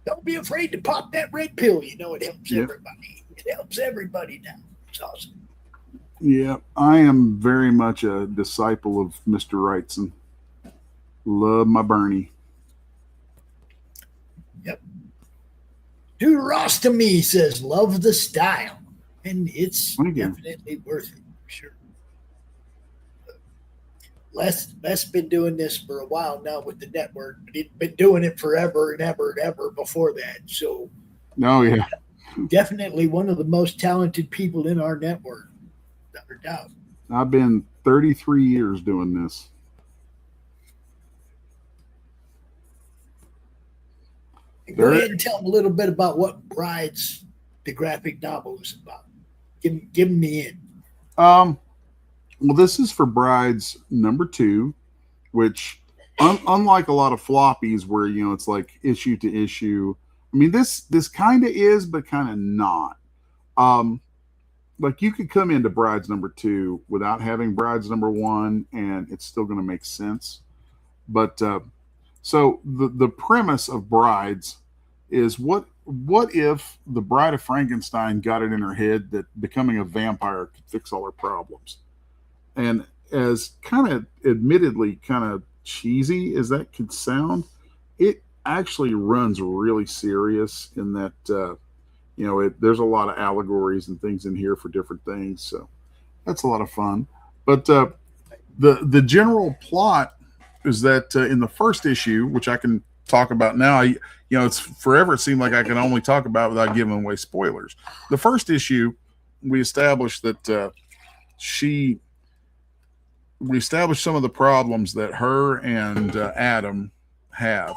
don't be afraid to pop that red pill. You know, it helps everybody. It helps everybody now. It's awesome. Yeah, I am very much a disciple of Mr. Wrightson. Love my Bernie. Yep. Dude Ross to me says, love the style. And it's definitely worth it, for sure. Les been doing this for a while now with the network, but he'd been doing it forever and ever and ever before that. So, yeah, definitely one of the most talented people in our network, without a doubt. I've been 33 years doing this. Go ahead and tell them a little bit about what Brides, the graphic novel, is about. Give me in. Well, this is for Brides number 2, which, unlike a lot of floppies where, you know, it's like issue to issue. I mean, this kind of is, but kind of not. Like you could come into Brides number 2 without having Brides number 1, and it's still going to make sense. But so the premise of Brides is what if the Bride of Frankenstein got it in her head that becoming a vampire could fix all her problems? And as kind of admittedly kind of cheesy as that could sound, it actually runs really serious in that, you know, there's a lot of allegories and things in here for different things. So that's a lot of fun. But the general plot is that in the first issue, which I can talk about now, you know, it's forever. It seemed like I can only talk about without giving away spoilers. The first issue, we established that we established some of the problems that her and Adam have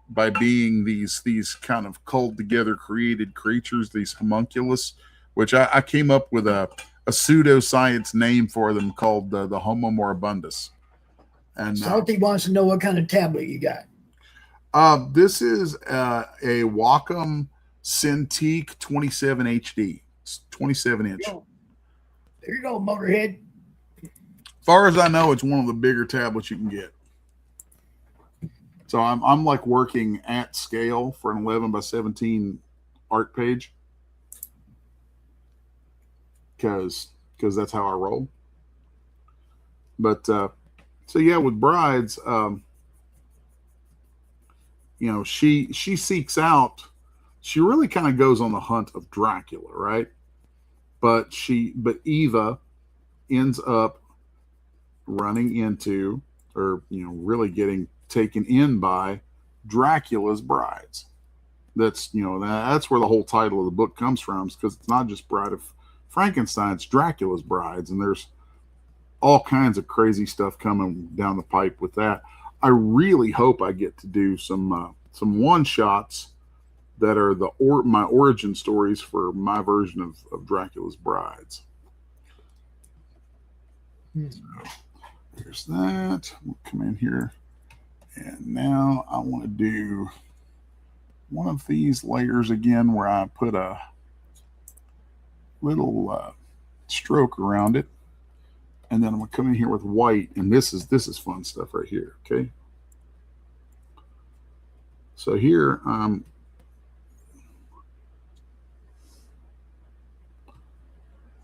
by being these kind of culled together created creatures, these homunculus, which I came up with a pseudoscience name for them called the Homo moribundus. And Salty wants to know what kind of tablet you got. This is a Wacom Cintiq 27 HD. It's 27 inch. There you go, Motorhead. As far as I know, it's one of the bigger tablets you can get. So I'm like working at scale for an 11 by 17 art page because that's how I roll. But so yeah, with Brides, you know, she seeks out. She really kind of goes on the hunt of Dracula, right? But Eva ends up running into, or you know, really getting taken in by Dracula's brides. That's, you know, that's where the whole title of the book comes from, because it's not just Bride of Frankenstein, it's Dracula's brides, and there's all kinds of crazy stuff coming down the pipe with that. I really hope I get to do some one shots that are my origin stories for my version of Dracula's brides. So, there's that. We'll come in here, and now I want to do one of these layers again where I put a little stroke around it, and then I'm going to come in here with white, and this is fun stuff right here. Okay, so here I'm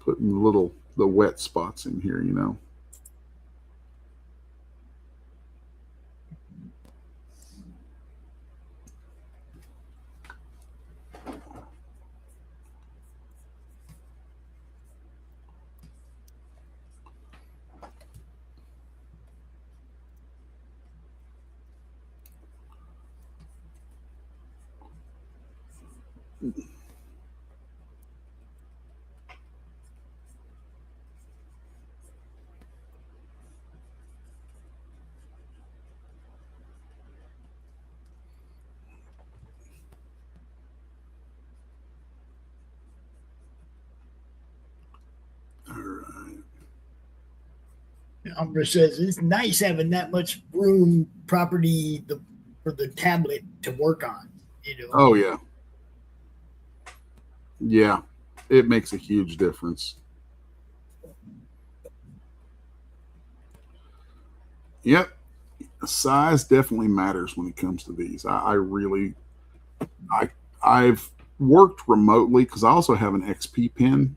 putting the wet spots in here, you know. Umbra says it's nice having that much room property for the tablet to work on. Oh yeah. Yeah, it makes a huge difference. Yep. Size definitely matters when it comes to these. I've worked remotely because I also have an XP pen,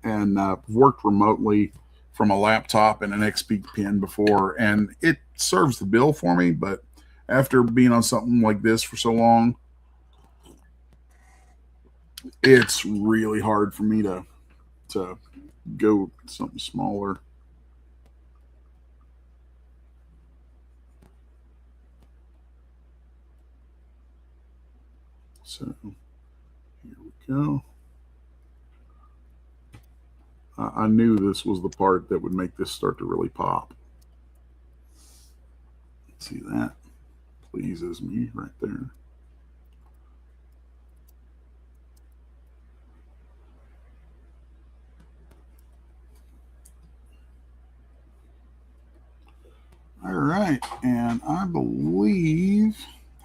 and worked remotely from a laptop and an XP pen before, and it serves the bill for me. But after being on something like this for so long, it's really hard for me to go something smaller. So here we go. I knew this was the part that would make this start to really pop. See, that pleases me right there. All right, and I believe,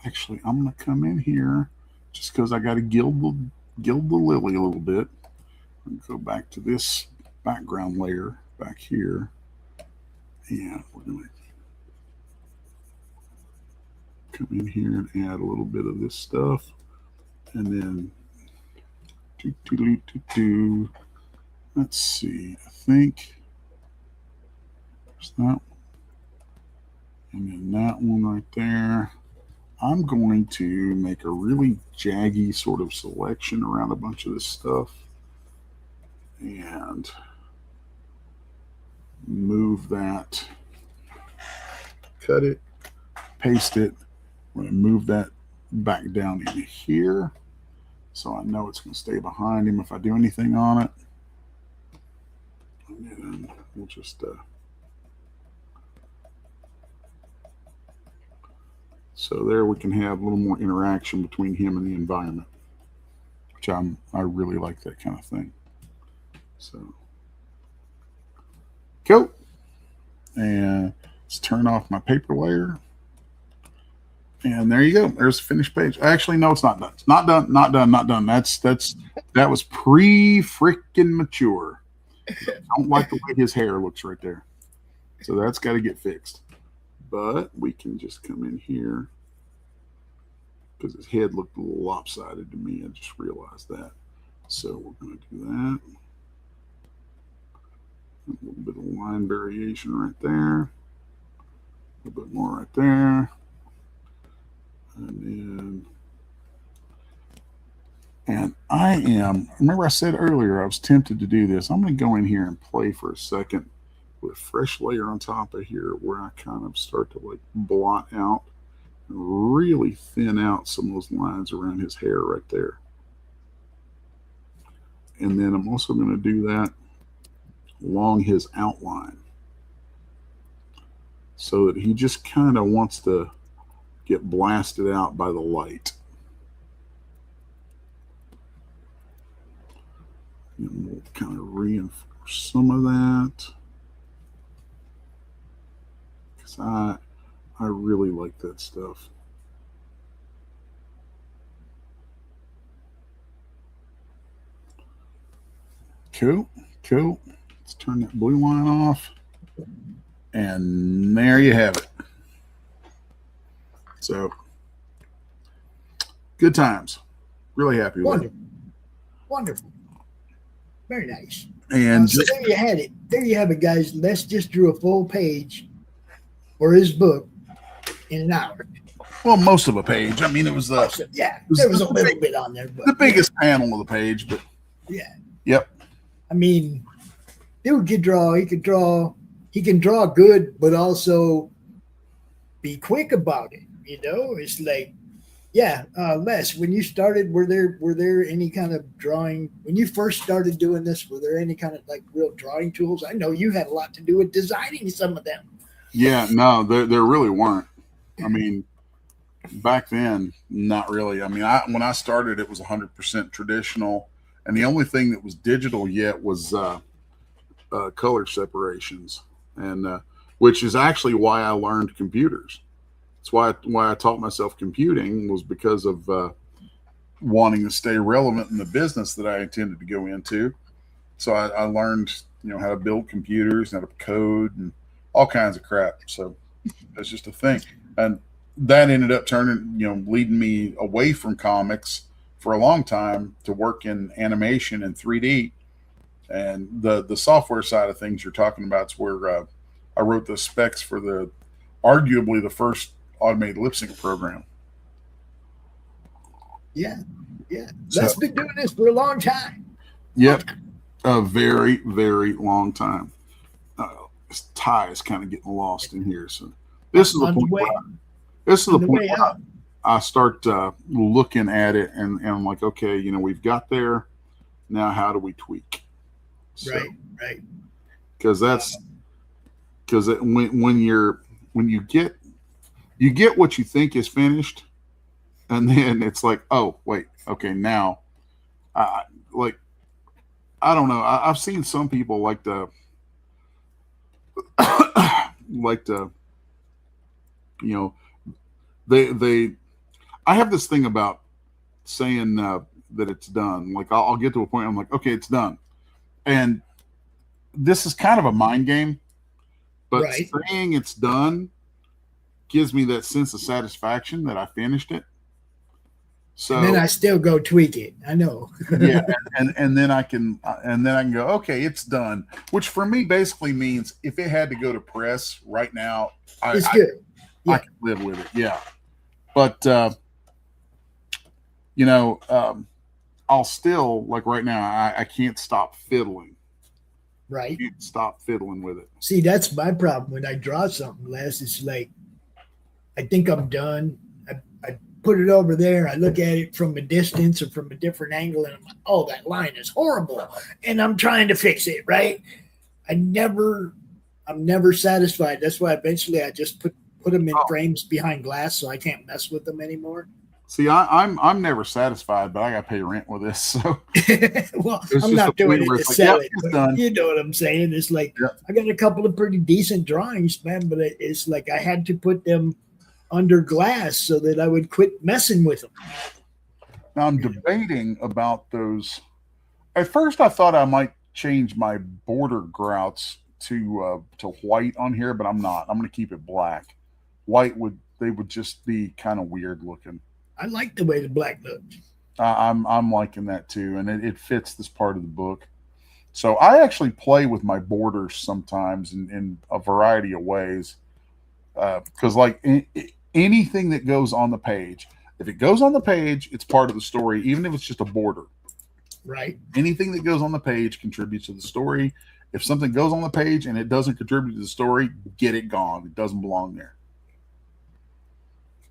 actually, I'm going to come in here just because I got to gild the lily a little bit. And go back to this background layer back here, and we're going to come in here and add a little bit of this stuff, and then let's see, I think there's that, and then that one right there. I'm going to make a really jaggy sort of selection around a bunch of this stuff and move that, cut it, paste it. I'm going to move that back down in here so I know it's going to stay behind him if I do anything on it. And then we'll just so there we can have a little more interaction between him and the environment, which I really like that kind of thing. So cool. And let's turn off my paper layer. And there you go. There's the finished page. Actually, no, it's not done. It's not done. Not done. Not done. That was pre-freaking mature. I don't like the way his hair looks right there. So that's got to get fixed. But we can just come in here because his head looked a little lopsided to me. I just realized that. So we're going to do that. A little bit of line variation right there. A little bit more right there. And remember I said earlier I was tempted to do this. I'm going to go in here and play for a second with a fresh layer on top of here where I kind of start to like blot out and really thin out some of those lines around his hair right there. And then I'm also going to do that along his outline so that he just kind of wants to get blasted out by the light. And we'll kind of reinforce some of that. Because I really like that stuff. Cool. Let's turn that blue line off. And there you have it. So, good times. Really happy with it. Wonderful. Very nice. And so there you had it. There you have it, guys. Les just drew a full page for his book in an hour. Well, most of a page. I mean, it was there was a little bit on there. But the biggest panel of the page, but yeah. Yep. I mean, dude could draw. He can draw good, but also be quick about it. It's like, Les, when you started, were there any kind of drawing when you first started doing this? Were there any kind of like real drawing tools? I know you had a lot to do with designing some of them. Yeah, no, there really weren't. I mean, back then, not really. I mean, when I started, it was 100% traditional, and the only thing that was digital yet was color separations. and which is actually why I learned computers. It's why I taught myself computing, was because of wanting to stay relevant in the business that I intended to go into. So I learned, how to build computers, how to code, and all kinds of crap. So that's just a thing. And that ended up leading me away from comics for a long time to work in animation and 3D. And the software side of things you're talking about is where I wrote the specs for arguably the first automated lip sync program. Yeah. That's been doing this for a long time. Yep. A very, very long time. This tie is kind of getting lost in here. So this is the point where I start looking at it and I'm like, okay, we've got there. Now how do we tweak? So, right. Because when you get what you think is finished, and then it's like, oh wait, okay, now, I don't know. I've seen some people like to they. I have this thing about saying that it's done. Like I'll get to a point, I'm like, okay, it's done, and this is kind of a mind game, but saying it's done gives me that sense of satisfaction that I finished it. So and then I still go tweak it. I know. Yeah, and then I can go, okay, it's done. Which for me basically means if it had to go to press right now, it's good. I can live with it. Yeah, but I'll still, like right now, I can't stop fiddling. Right. I can't stop fiddling with it. See, that's my problem when I draw something, Les. It's like I think I'm done. I put it over there. I look at it from a distance or from a different angle, and I'm like, oh, that line is horrible. And I'm trying to fix it, right? I'm never satisfied. That's why eventually I just put them in frames behind glass so I can't mess with them anymore. See, I'm never satisfied, but I got to pay rent with this. So well, I'm not doing it to sell it. But you know what I'm saying? It's like I got a couple of pretty decent drawings, man, but it's like I had to put them under glass so that I would quit messing with them. Now I'm debating about those. At first, I thought I might change my border grouts to white on here, but I'm not. I'm going to keep it black. White would just be kind of weird looking. I like the way the black looks. I'm liking that too, and it fits this part of the book. So I actually play with my borders sometimes in a variety of ways, because anything that goes on the page, if it goes on the page, it's part of the story, even if it's just a border. Right. Anything that goes on the page contributes to the story. If something goes on the page and it doesn't contribute to the story, get it gone. It doesn't belong there.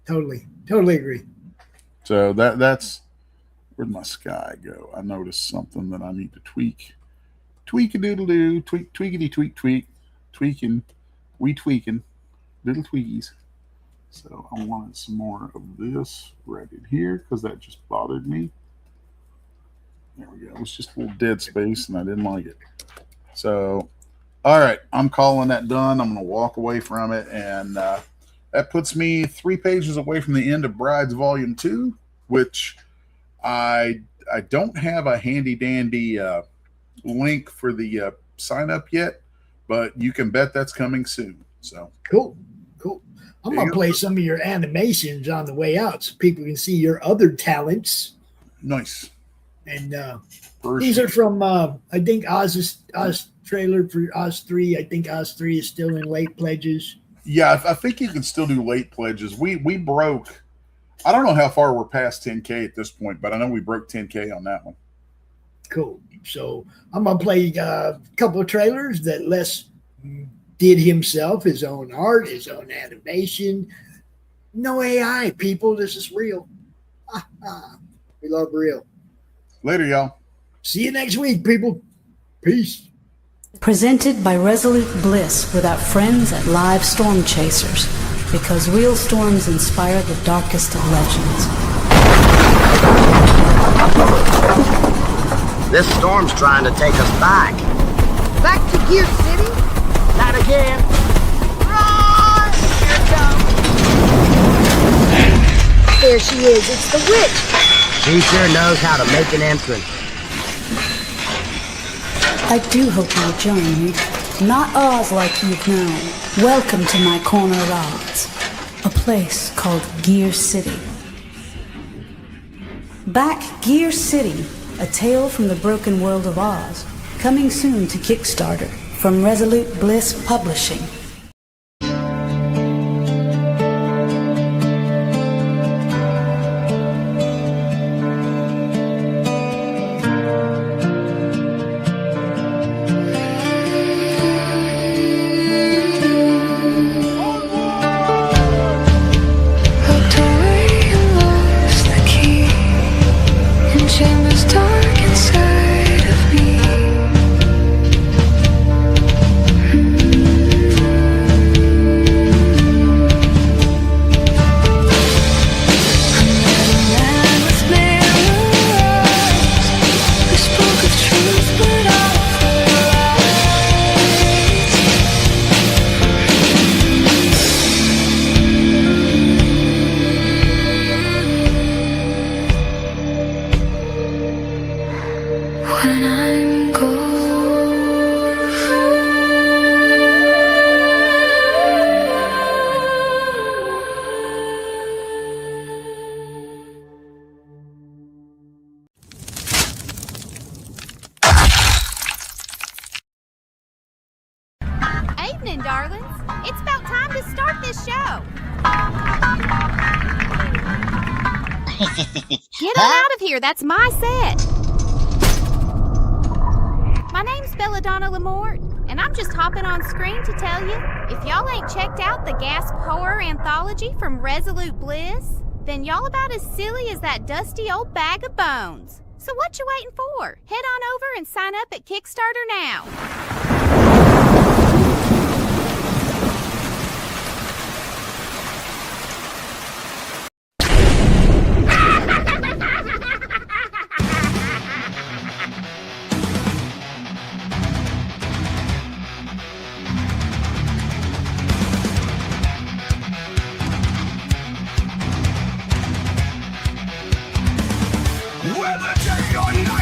Totally agree. So that's where'd my sky go? I noticed something that I need to tweak. Tweak-a-doodle-doo, tweakity-tweak, tweaking, little tweakies. So I wanted some more of this right in here because that just bothered me. There we go. It was just a little dead space and I didn't like it. So, all right, I'm calling that done. I'm going to walk away from it, and that puts me 3 pages away from the end of Brides Volume 2, which I don't have a handy-dandy link for the sign-up yet, but you can bet that's coming soon. So Cool. I'm going to play some of your animations on the way out so people can see your other talents. Nice. And these are from, I think, Oz's trailer for Oz 3. I think Oz 3 is still in late pledges. Yeah, I think you can still do late pledges. We broke, I don't know how far we're past 10K at this point, but I know we broke 10K on that one. Cool. So I'm going to play a couple of trailers that Les did himself, his own art, his own animation. No AI, people. This is real. We love real. Later, y'all. See you next week, people. Peace. Presented by Resolute Bliss with our friends at Live Storm Chasers, because real storms inspire the darkest of legends. This storm's trying to take us back. Back to Gear City? Not again. Run! Here it comes. There she is. It's the witch. She sure knows how to make an entrance. I do hope you'll join me. Not Oz like you've known. Welcome to my corner of Oz, a place called Gear City. Back Gear City, a tale from the broken world of Oz, coming soon to Kickstarter from Resolute Bliss Publishing. Chambers dark inside of me. When I'm gone. Evening, darlings. It's about time to start this show. Get on out of here. That's my set. My name's Belladonna Lamort, and I'm just hopping on screen to tell you, if y'all ain't checked out the Gasp Horror Anthology from Resolute Bliss, then y'all about as silly as that dusty old bag of bones. So what you waiting for? Head on over and sign up at Kickstarter now. Whether day or night.